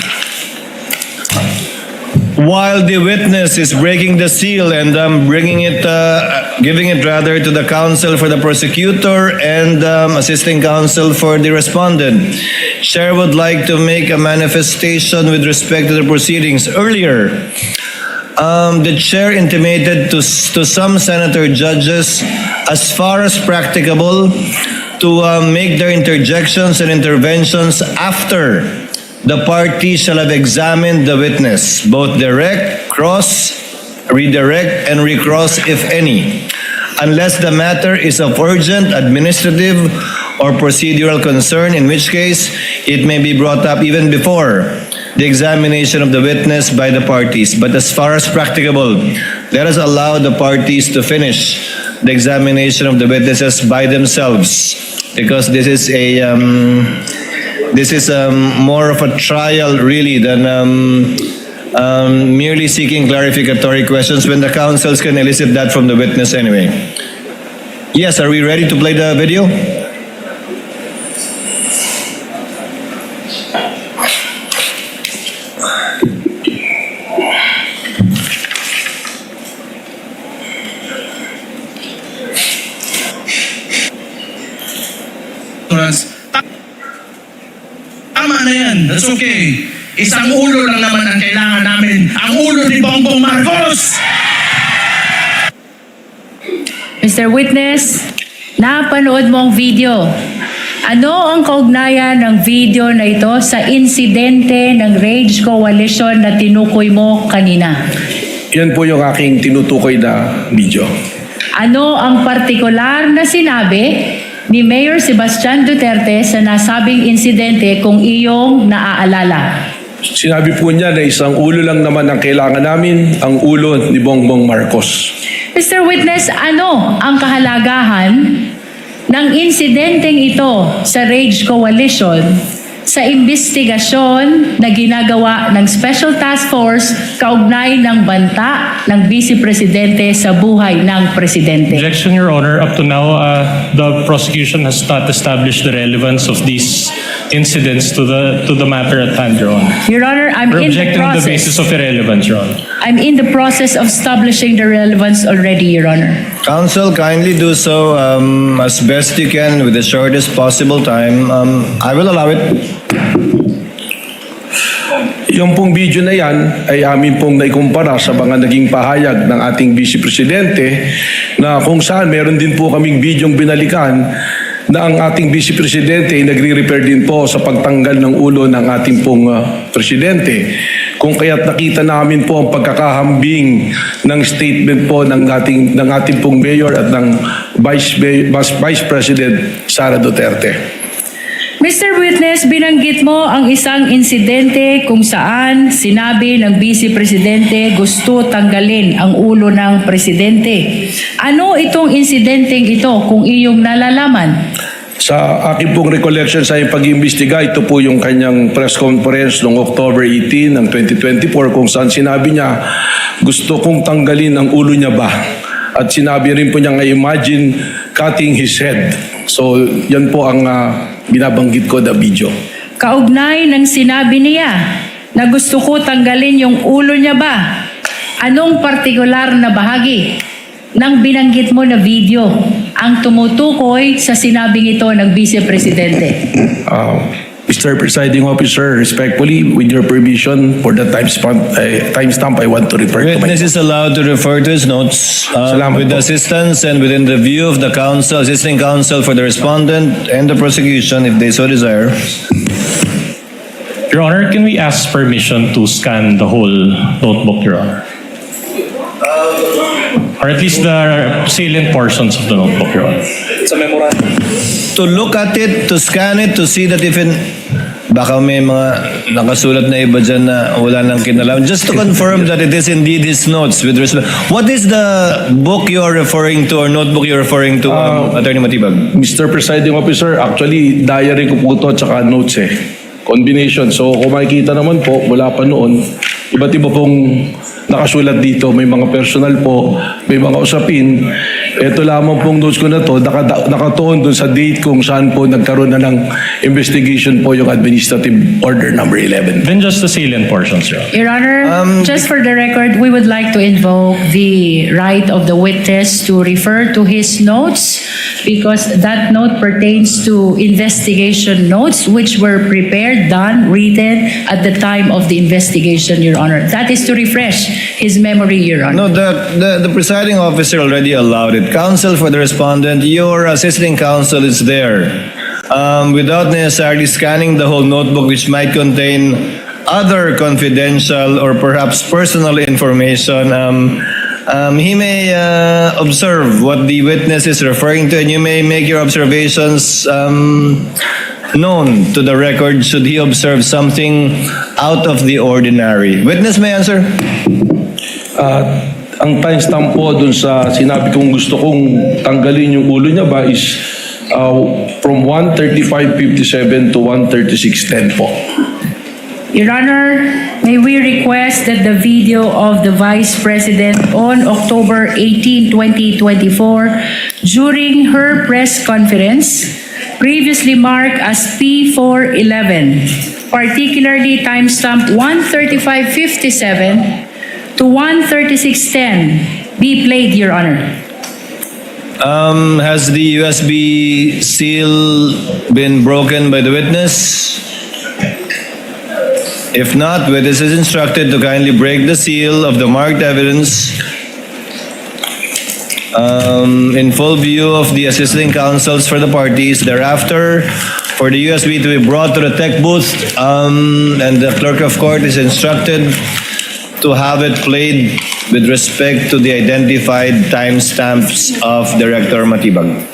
While the witness is breaking the seal and bringing it, giving it rather to the counsel for the prosecutor and assisting counsel for the respondent, Chair would like to make a manifestation with respect to the proceedings. Earlier, the Chair intimated to some senator judges, as far as practicable, to make their interjections and interventions after the party shall have examined the witness, both direct, cross, redirect, and recross, if any, unless the matter is of urgent, administrative, or procedural concern, in which case it may be brought up even before the examination of the witness by the parties. But as far as practicable, let us allow the parties to finish the examination of the witnesses by themselves, because this is more of a trial really than merely seeking clarificatory questions when the counsels can elicit that from the witness anyway. Yes, are we ready to play the video? Tama na yan. That's okay. Isang ulo lang naman ang kailangan namin. Ang ulo ni Bongbong Marcos! Mr. Witness, napanood mo ang video. Ano ang kaugnayan ng video na ito sa insidente ng Rage Coalition na tinukoy mo kanina? Yan po yung aking tinutukoy na video. Ano ang partikular na sinabi ni Mayor Sebastian Duterte sa nasabing insidente kung iyong naaalala? Sinabi po niya na isang ulo lang naman ang kailangan namin, ang ulo ni Bongbong Marcos. Mr. Witness, ano ang kahalagahan ng insidenteng ito sa Rage Coalition sa investigasyon na ginagawa ng Special Task Force kaugnay ng banta ng Vice Presidente sa buhay ng Presidente? Objection, Your Honor. Up to now, the prosecution has not established the relevance of these incidents to the matter at hand, Your Honor. Your Honor, I'm We're in the objecting on the basis process. of irrelevance, Your Honor. I'm in the process of establishing the relevance already, Your Honor. Counsel, kindly do so as best you can with the shortest possible time. I will allow it. yung pong video na yan ay amin pong naikumpara sa mga naging pahayag ng ating Vice Presidente na kung saan meron din po kaming bidyong binalikan na ang ating Vice Presidente ay nagre-refer din po sa pagtanggal ng ulo ng ating pong Presidente. Kung kaya't nakita namin po ang pagkakahambing ng statement po ng ating pong Mayor at ng Vice President Sara Duterte. Mr. Witness, binanggit mo ang isang insidente kung saan sinabi ng Vice Presidente gusto tanggalin ang ulo ng Presidente. Ano itong insidenteng ito kung iyong nalalaman? Sa aking pong recollection sa pag-imbestiga, ito po yung kanyang press conference noong October 18 ng 2024 kung saan sinabi niya gusto kong tanggalin ang ulo niya ba? At sinabi rin po niya imagine cutting his head. So yan po ang binabanggit ko na video. Kaugnay ng sinabi niya na gusto ko tanggalin yung ulo niya ba? Anong partikular na bahagi ng binanggit mo na video ang tumutukoy sa sinabing ito ng Vice Presidente? Mr. Presiding Officer, respectfully, with your permission, for the timestamp, I want to refer to my... Witness is allowed to refer to his notes Salamat with po. assistance and within the view of the counsel, assisting counsel for the respondent and the prosecution if they so desire. Your Honor, can we ask permission to scan the whole notebook, Your Honor? Or at least the salient portions of the notebook, Your Honor. To look at it, to scan it, to see that if baka may mga nakasulat na iba dyan na wala nang kinalaman. Just to confirm that it is indeed his notes with respect. What is the book you are referring to or notebook you are referring to, Attorney Matibag? Mr. Presiding Officer, actually, diary ko po ito at saka notes combination. So kung makikita naman po, wala pa noon, iba't iba pong nakasulat dito. May mga personal po, may mga usapin. Ito lamang pong notes ko na to, nakatuon dun sa date kung saan po nagkaroon na ng investigation po yung Administrative Order number 11. Then just the salient portions, Your Honor. Your Honor, just for the record, we would like to invoke the right of the witness to refer to his notes because that note pertains to investigation notes which were prepared, done, written at the time of the investigation, Your Honor. That is to refresh his memory, Your Honor. No, the presiding officer already allowed it. Counsel for the respondent, your assisting counsel is there. Without necessarily scanning the whole notebook which might contain other confidential or perhaps personal information, he may observe what the witness is referring to and you may make your observations known to the record should he observe something out of the ordinary. Witness may answer. Ang timestamp po dun sa sinabi kong gusto kong tanggalin yung ulo niya ba is from 1:35:57 to 1:36:10 po. Your Honor, may we request that the video of the Vice President on October 18, 2024, during her press conference, previously marked as P411, particularly timestamp 1:35:57 to 1:36:10, be played, Your Honor. Has the USB seal been broken by the witness? If not, witness is instructed to kindly break the seal of the marked evidence in full view of the assisting counsels for the parties. Thereafter, for the USB to be brought to the tech booth, and the clerk of court is instructed to have it played with respect to the identified timestamps of Director Matibag.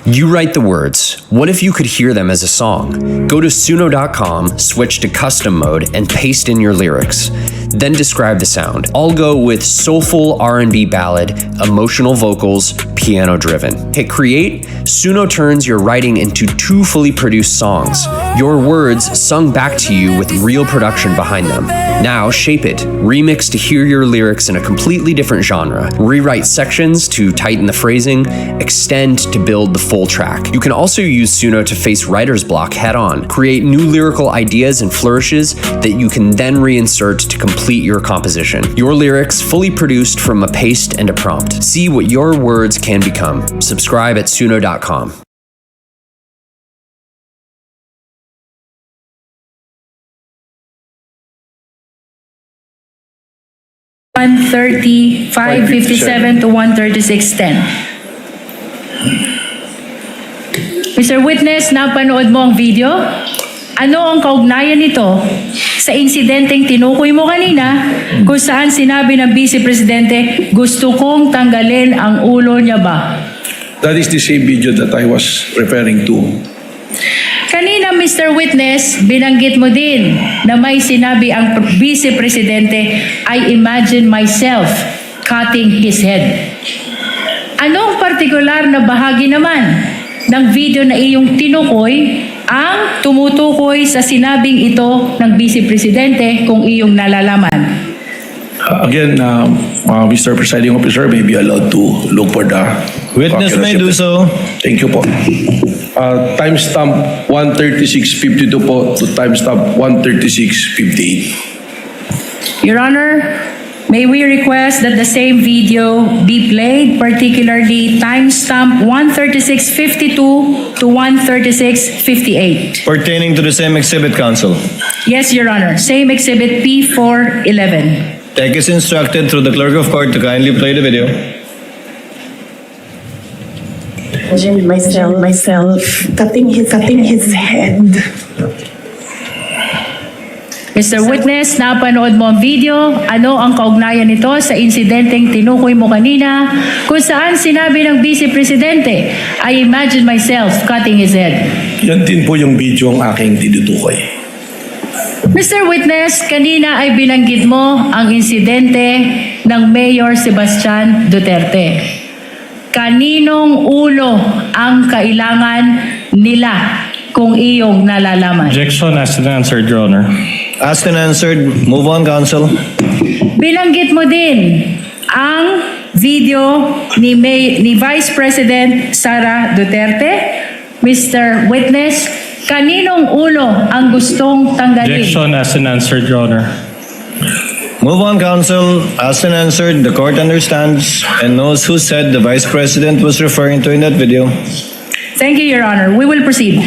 You write the words. What if you could hear them as a song? Go to suno.com, switch to custom mode, and paste in your lyrics. then describe the sound. I'll go with soulful R&B ballad, emotional vocals, piano driven. Hit create. Suno turns your writing into 2 fully produced songs. Your words sung back to you with real production behind them. Now shape it. Remix to hear your lyrics in a completely different genre. Rewrite sections to tighten the phrasing. Extend to build the full track. You can also use Suno to face writer's block head on. Create new lyrical ideas and flourishes that you can then reinsert to complete your composition. Your lyrics fully produced from a paste and a prompt. See what your words can become. Subscribe at suno.com. $130, $557 to $136.10. Mr. Witness, napanood mo ang video? Ano ang kaugnayan nito sa insidenteng tinukoy mo kanina kung saan sinabi ng Vice Presidente, gusto kong tanggalin ang ulo niya ba? That is the same video that I was referring to. Kanina, Mr. Witness, binanggit mo din na may sinabi ang Vice Presidente, I imagine myself cutting his head. Anong partikular na bahagi naman ng video na iyong tinukoy ang tumutukoy sa sinabing ito ng Vice Presidente kung iyong nalalaman? Again, Mr. Presiding Officer, may be allowed to look for the... Witness may do so. Thank you po. Timestamp 136.52 po to timestamp 136.58. Your Honor, may we request that the same video be played, particularly timestamp 136.52 to 136.58. Pertaining to the same exhibit, counsel. Yes, Your Honor. Same exhibit P411. Tech is instructed through the clerk of court to kindly play the video. Imagine myself cutting his head. Mr. Witness, napanood mo ang video. Ano ang kaugnayan nito sa insidenteng tinukoy mo kanina kung saan sinabi ng Vice Presidente, I imagine myself cutting his head? Yan din po yung video ang aking tinutukoy. Mr. Witness, kanina ay binanggit mo ang insidente ng Mayor Sebastian Duterte. Kaninong ulo ang kailangan nila kung iyong nalalaman? Objection asked and answered, Your Honor. Asked and answered. Move on, counsel. Binanggit mo din ang video ni Vice President Sara Duterte. Mr. Witness, kaninong ulo ang gustong tanggalin? Objection asked and answered, Your Honor. Move on, counsel. Asked and answered. The court understands and knows who said the Vice President was referring to in that video. Thank you, Your Honor. We will proceed.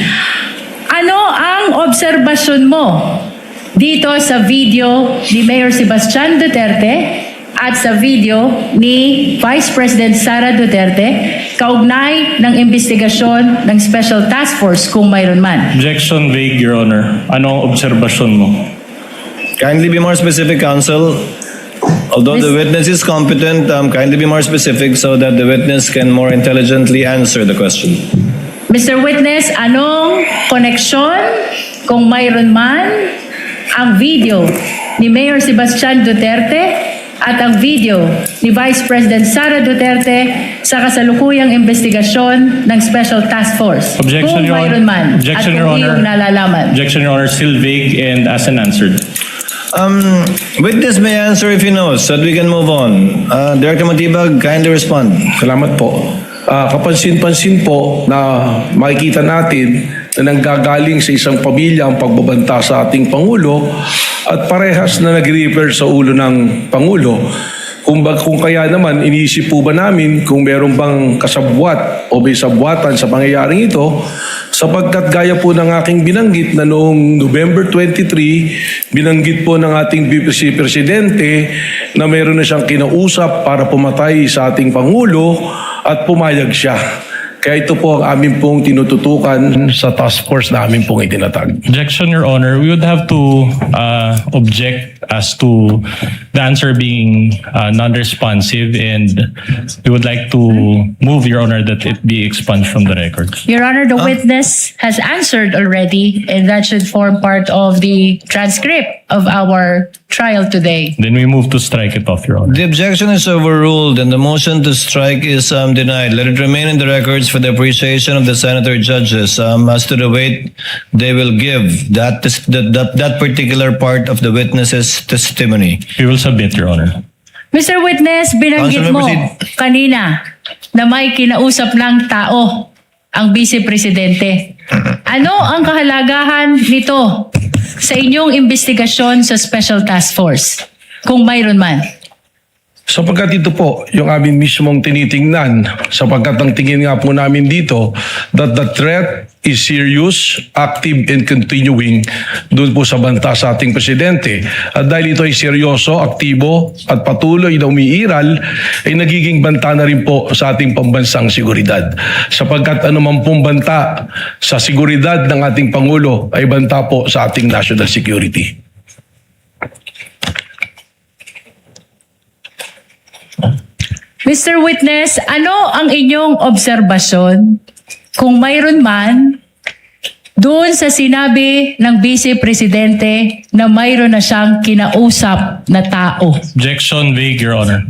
Ano ang obserbasyon mo dito sa video ni Mayor Sebastian Duterte at sa video ni Vice President Sara Duterte kaugnay ng investigasyon ng Special Task Force kung mayroon man? Objection vague, Your Honor. Ano ang obserbasyon mo? Kindly be more specific, counsel. Although the witness is competent, kindly be more specific so that the witness can more intelligently answer the question. Mr. Witness, anong koneksyon kung mayroon man ang video ni Mayor Sebastian Duterte at ang video ni Vice President Sara Duterte sa kasalukuyang investigasyon ng Special Task Force? Objection, kung Your mayroon Honor. man Objection, at Your kung Honor. iyong nalalaman. Objection, Your Honor. Still vague and asked and answered. Witness may answer if he knows so that we can move on. Director Matibag, kindly respond. Salamat po. Kapansin-pansin po na makikita natin na nanggagaling sa isang pamilya ang pagbabanta sa ating Pangulo at parehas na nag-refer sa ulo ng Pangulo. Kung kaya naman, iniisip po ba namin kung meron bang kasabwat o may sabwatan sa pangyayaring ito, sapagkat gaya po ng aking binanggit na noong November 23, binanggit po ng ating Vice Presidente na meron na siyang kinausap para pumatay sa ating Pangulo at pumayag siya. Kaya ito po ang amin pong tinututukan sa task force na amin pong itinatag. Objection, Your Honor. We would have to object as to the answer being non-responsive, and we would like to move, Your Honor, that it be expunged from the record. Your Honor, the witness has answered already, and that should form part of the transcript of our trial today. Then we move to strike it off, Your Honor. The objection is overruled and the motion to strike is denied. Let it remain in the records for the appreciation of the senator judges as to the weight they will give that particular part of the witness's testimony. We will submit, Your Honor. Mr. Witness, binanggit Councilman, mo proceed. kanina na may kinausap ng tao ang Vice Presidente. Ano ang kahalagahan nito sa inyong investigasyon sa Special Task Force? Kung mayroon man. Sapagkat ito po, yung amin mismong tinitingnan, sapagkat ang tingin nga po namin dito, that the threat is serious, active, and continuing doon po sa banta sa ating presidente. At dahil ito ay seryoso, aktibo, at patuloy na umiiral, ay nagiging banta na rin po sa ating pambansang seguridad. Sapagkat anuman pong banta sa seguridad ng ating Pangulo ay banta po sa ating national security. Mr. Witness, ano ang inyong obserbasyon kung mayroon man doon sa sinabi ng Vice Presidente na mayroon na siyang kinausap na tao? Objection vague, Your Honor.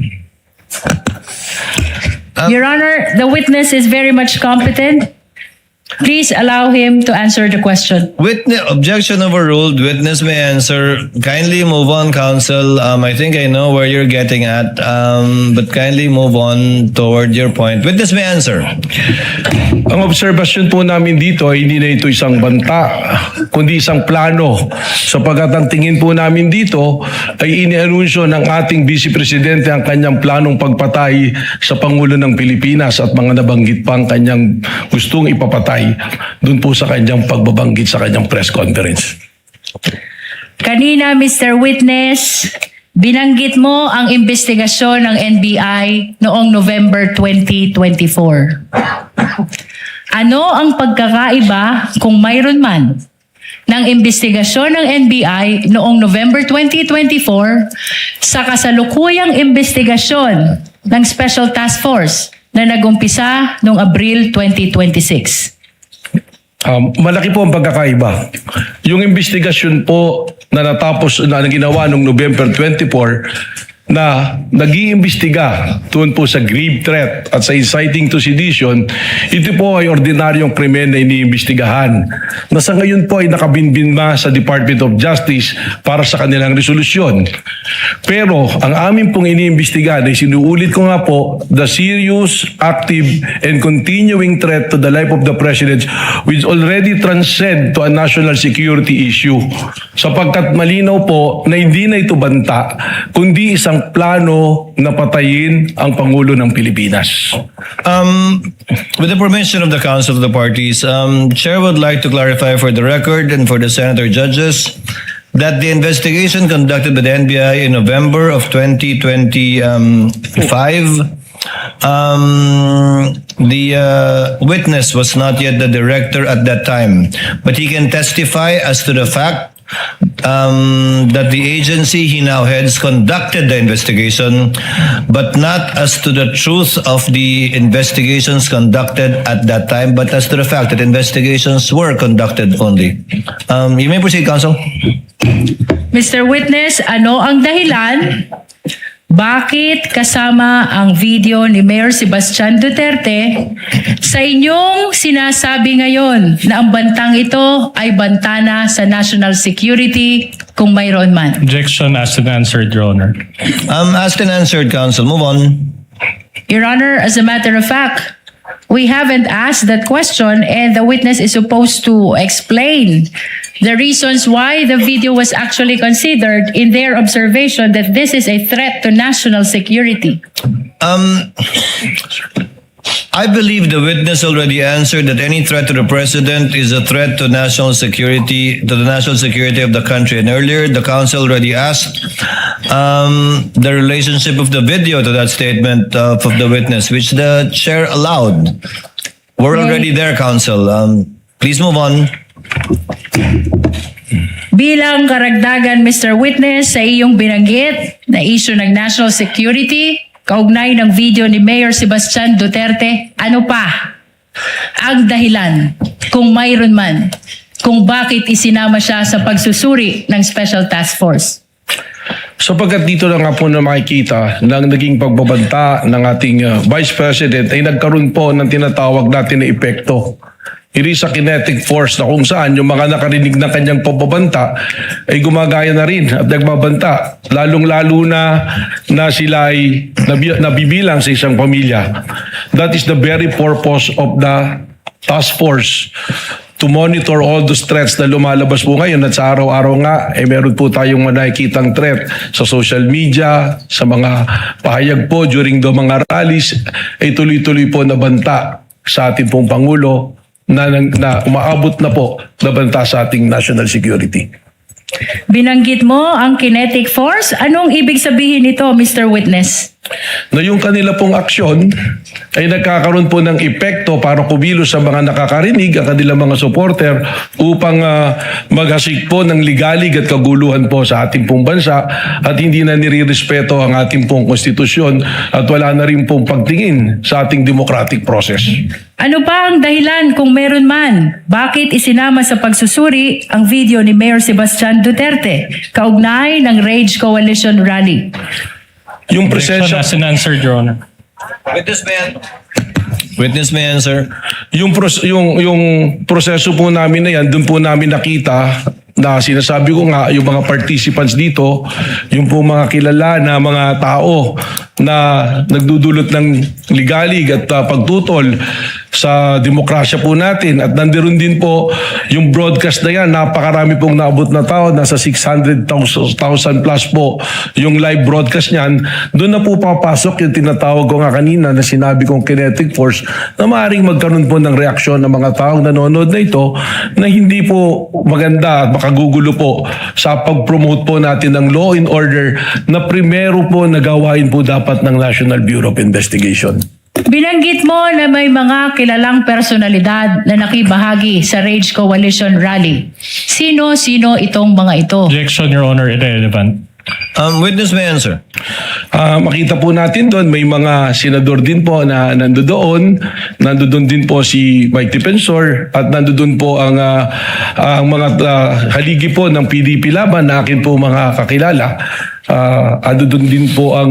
Your Honor, the witness is very much competent. Please allow him to answer the question. Objection overruled. Witness may answer. Kindly move on, counsel. I think I know where you're getting at, but kindly move on toward your point. Witness may answer. Ang obserbasyon po namin dito ay hindi na ito isang banta, kundi isang plano. Sapagkat ang tingin po namin dito ay inianunsyo ng ating Vice Presidente ang kanyang planong pagpatay sa Pangulo ng Pilipinas at mga nabanggit pa ang kanyang gustong ipapatay doon po sa kanyang pagbabanggit sa kanyang press conference. Kanina, Mr. Witness, binanggit mo ang investigasyon ng NBI noong November 2024. Ano ang pagkakaiba, kung mayroon man, ng investigasyon ng NBI noong November 2024 sa kasalukuyang investigasyon ng Special Task Force na nagumpisa noong Abril 2026? Malaki po ang pagkakaiba. Yung investigasyon po na natapos na ginawa noong November 24 na nag-iimbestiga doon po sa grave threat at sa inciting to sedition, ito po ay ordinaryong krimen na iniimbestigahan na sa ngayon po ay nakabinbinma sa Department of Justice para sa kanilang resolusyon. Pero ang amin pong iniimbestigahan ay sinuulit ko nga po, the serious, active, and continuing threat to the life of the President which already transcend to a national security issue. Sapagkat malinaw po na hindi na ito banta, kundi isang plano na patayin ang Pangulo ng Pilipinas. With the permission of the Council of the Parties, Chair would like to clarify for the record and for the senator judges that the investigation conducted by the NBI in November of 2025, the witness was not yet the director at that time, but he can testify as to the fact that the agency he now heads conducted the investigation, but not as to the truth of the investigations conducted at that time, but as to the fact that investigations were conducted only. You may proceed, counsel. Mr. Witness, ano ang dahilan? Bakit kasama ang video ni Mayor Sebastian Duterte sa inyong sinasabi ngayon na ang bantang ito ay banta na sa national security kung mayroon man? Objection asked and answered, Your Honor. Asked and answered, counsel. Move on. Your Honor, as a matter of fact, we haven't asked that question and the witness is supposed to explain the reasons why the video was actually considered in their observation that this is a threat to national security. I believe the witness already answered that any threat to the president is a threat to national security, to the national security of the country. And earlier, the counsel already asked the relationship of the video to that statement of the witness, which the chair allowed. We're Okay. already there, counsel. Please move on. Bilang karagdagan, Mr. Witness, sa iyong binanggit na issue ng national security, kaugnay ng video ni Mayor Sebastian Duterte, ano pa ang dahilan, kung mayroon man, kung bakit isinama siya sa pagsusuri ng Special Task Force? Sapagkat dito na nga po na makikita ng naging pagbabanta ng ating Vice President ay nagkaroon po ng tinatawag natin na epekto. It is a kinetic force na kung saan yung mga nakarinig ng kanyang pagbabanta ay gumagaya na rin at nagbabanta. Lalong-lalo na sila ay nabibilang sa isang pamilya. That is the very purpose of the task force, to monitor all those threats na lumalabas po ngayon at sa araw-araw nga meron po tayong nakikitang threat sa social media, sa mga pahayag po during the mga rallies ay tuloy-tuloy po nabanta sa ating pong Pangulo na umaabot na po nabanta sa ating national security. Binanggit mo ang kinetic force. Anong ibig sabihin nito, Mr. Witness? Na yung kanila pong aksyon ay nagkakaroon po ng epekto para kumilos sa mga nakakarinig, ang kanilang mga supporter upang maghasik po ng ligalig at kaguluhan po sa ating pong bansa at hindi na nirirespeto ang ating pong konstitusyon at wala na rin pong pagtingin sa ating democratic process. Ano pa ang dahilan, kung meron man, bakit isinama sa pagsusuri ang video ni Mayor Sebastian Duterte kaugnay ng Rage Coalition Rally? Yung Objection presensya, as answered, Your Honor. Witness may answer. yung proseso po namin na yan, doon po namin nakita na sinasabi ko nga, yung mga participants dito, yung po mga kilala na mga tao na nagdudulot ng ligalig at pagtutol sa demokrasya po natin. At nandiron din po yung broadcast na yan, napakarami pong naabot na tao, nasa 600,000 plus po yung live broadcast niyan. Doon na po papasok yung tinatawag ko nga kanina na sinabi kong kinetic force na maaaring magkaroon po ng reaksyon ng mga taong nanonood na ito na hindi po maganda at makagugulo po sa pag-promote po natin ng law and order na primero po nagawain po dapat ng National Bureau of Investigation. Binanggit mo na may mga kilalang personalidad na nakibahagi sa Rage Coalition Rally. Sino-sino itong mga ito? Objection, Your Honor, irrelevant. Witness may answer. Makita po natin doon, may mga senador din po na nandoon. Nandoon din po si Mike Defensor at nandoon po ang mga haligi po ng PDP laban na akin po mga kakilala. Doon din po ang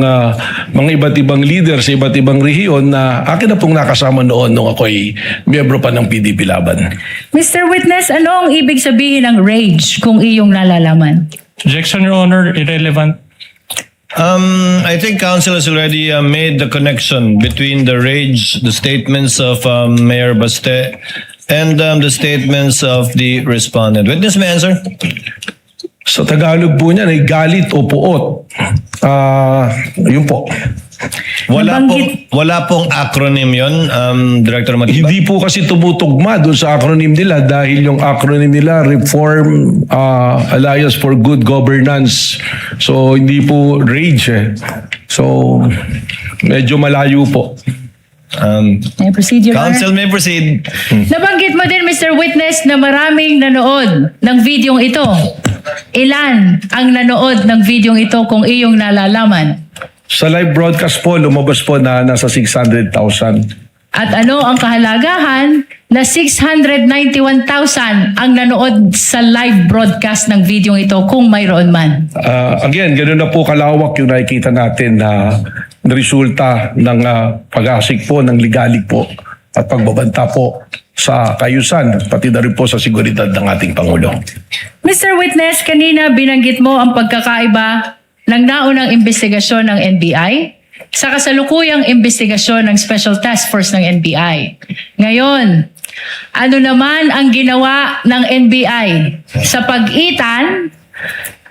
mga iba't ibang leader sa iba't ibang rehiyon na akin na pong nakasama noon nung ako'y miyembro pa ng PDP laban. Mr. Witness, ano ang ibig sabihin ng rage kung iyong nalalaman? Objection, Your Honor, irrelevant. I think council has already made the connection between the rage, the statements of Mayor Baste, and the statements of the respondent. Witness may answer. Sa Tagalog po niyan ay galit o puot. Yun po. Wala pong acronym yon, Director Matiba. Hindi po kasi tumutugma doon sa acronym nila dahil yung acronym nila Reform Alliance for Good Governance. So hindi po RAGE eh. So medyo malayo po. May procedure, Council may proceed. Nabanggit mo din, Mr. Witness, na maraming nanood ng videong ito. Ilan ang nanood ng videong ito kung iyong nalalaman? Sa live broadcast po, lumabas po na nasa 600,000. At ano ang kahalagahan na 691,000 ang nanood sa live broadcast ng videong ito kung mayroon man? Again, ganoon na po kalawak yung nakikita natin na resulta ng pag-asik po ng ligalig po at pagbabanta po sa kayusan, pati na rin po sa seguridad ng ating Pangulo. Mr. Witness, kanina binanggit mo ang pagkakaiba ng naunang investigasyon ng NBI sa kasalukuyang investigasyon ng Special Task Force ng NBI. Ngayon, ano naman ang ginawa ng NBI sa pagitan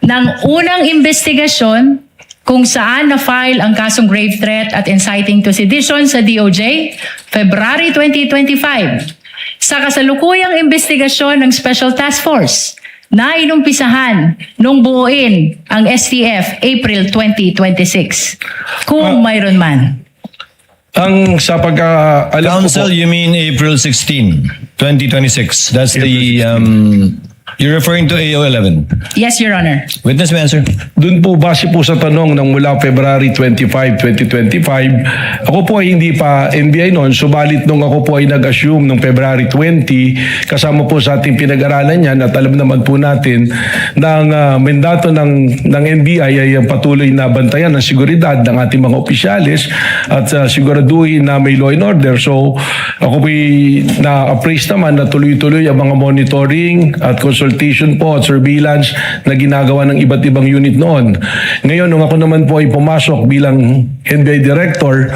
ng unang investigasyon kung saan na-file ang kasong grave threat at inciting to sedition sa DOJ, February 2025, sa kasalukuyang investigasyon ng Special Task Force na inumpisahan nung buuin ang STF April 2026, kung mayroon man. Ang sa pagkaalam ko po, Council, you mean April 16, 2026. That's the You're referring to AO 11. Yes, Your Honor. Witness may answer. Doon po, base po sa tanong ng mula February 25, 2025, ako po ay hindi pa NBI noon, subalit nung ako po ay nag-assume nung February 20, kasama po sa ating pinag-aralan yan at alam naman po natin na ang mandato ng NBI ay ang patuloy na bantayan ng seguridad ng ating mga opisyalis at siguraduhin na may law and order. So ako po na-appraise naman na tuloy-tuloy ang mga monitoring at consultation po at surveillance na ginagawa ng iba't ibang unit noon. Ngayon, nung ako naman po ay pumasok bilang NBI Director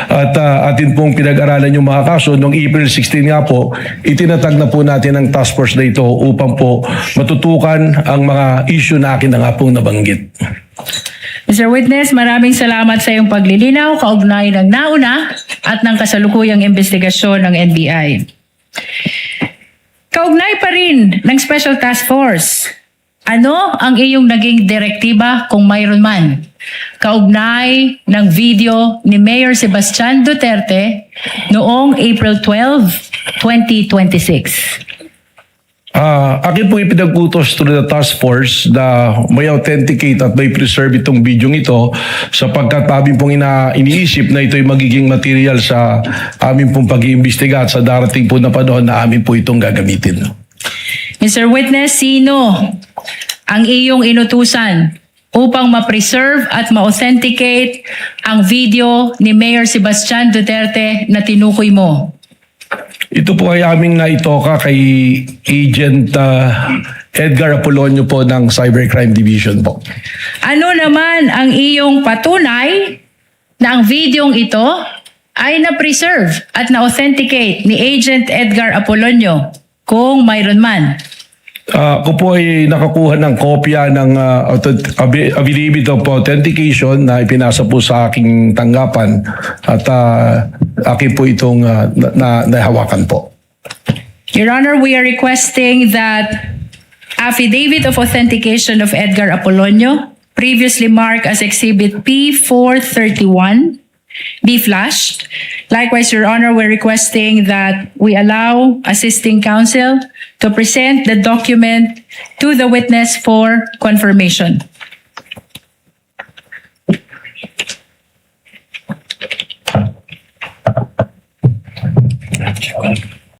at atin pong pinag-aralan yung mga kaso, noong April 16 nga po, itinatag na po natin ang task force na ito upang po matutukan ang mga issue na akin na nga pong nabanggit. Mr. Witness, maraming salamat sa iyong paglilinaw, kaugnay ng nauna at ng kasalukuyang investigasyon ng NBI. Kaugnay pa rin ng Special Task Force, ano ang iyong naging direktiba kung mayroon man? Kaugnay ng video ni Mayor Sebastian Duterte noong April 12, 2026. Akin po ipinag-utos through the task force na may authenticate at may preserve itong video ito sapagkat amin pong iniisip na ito'y magiging material sa amin pong pag-iimbestiga at sa darating po na panahon na amin po itong gagamitin. Mr. Witness, sino ang iyong inutusan upang ma-preserve at ma-authenticate ang video ni Mayor Sebastian Duterte na tinukoy mo? Ito po ay aming naitoka kay Agent Edgar Apolonio po ng Cybercrime Division po. Ano naman ang iyong patunay na ang videong ito ay na-preserve at na-authenticate ni Agent Edgar Apolonio kung mayroon man? Ako po ay nakakuha ng kopya ng affidavit of authentication na ipinasa po sa aking tanggapan at akin po itong nahawakan po. Your Honor, we are requesting that affidavit of authentication of Edgar Apolonio, previously marked as Exhibit P431, be flashed. Likewise, Your Honor, we're requesting that we allow assisting counsel to present the document to the witness for confirmation.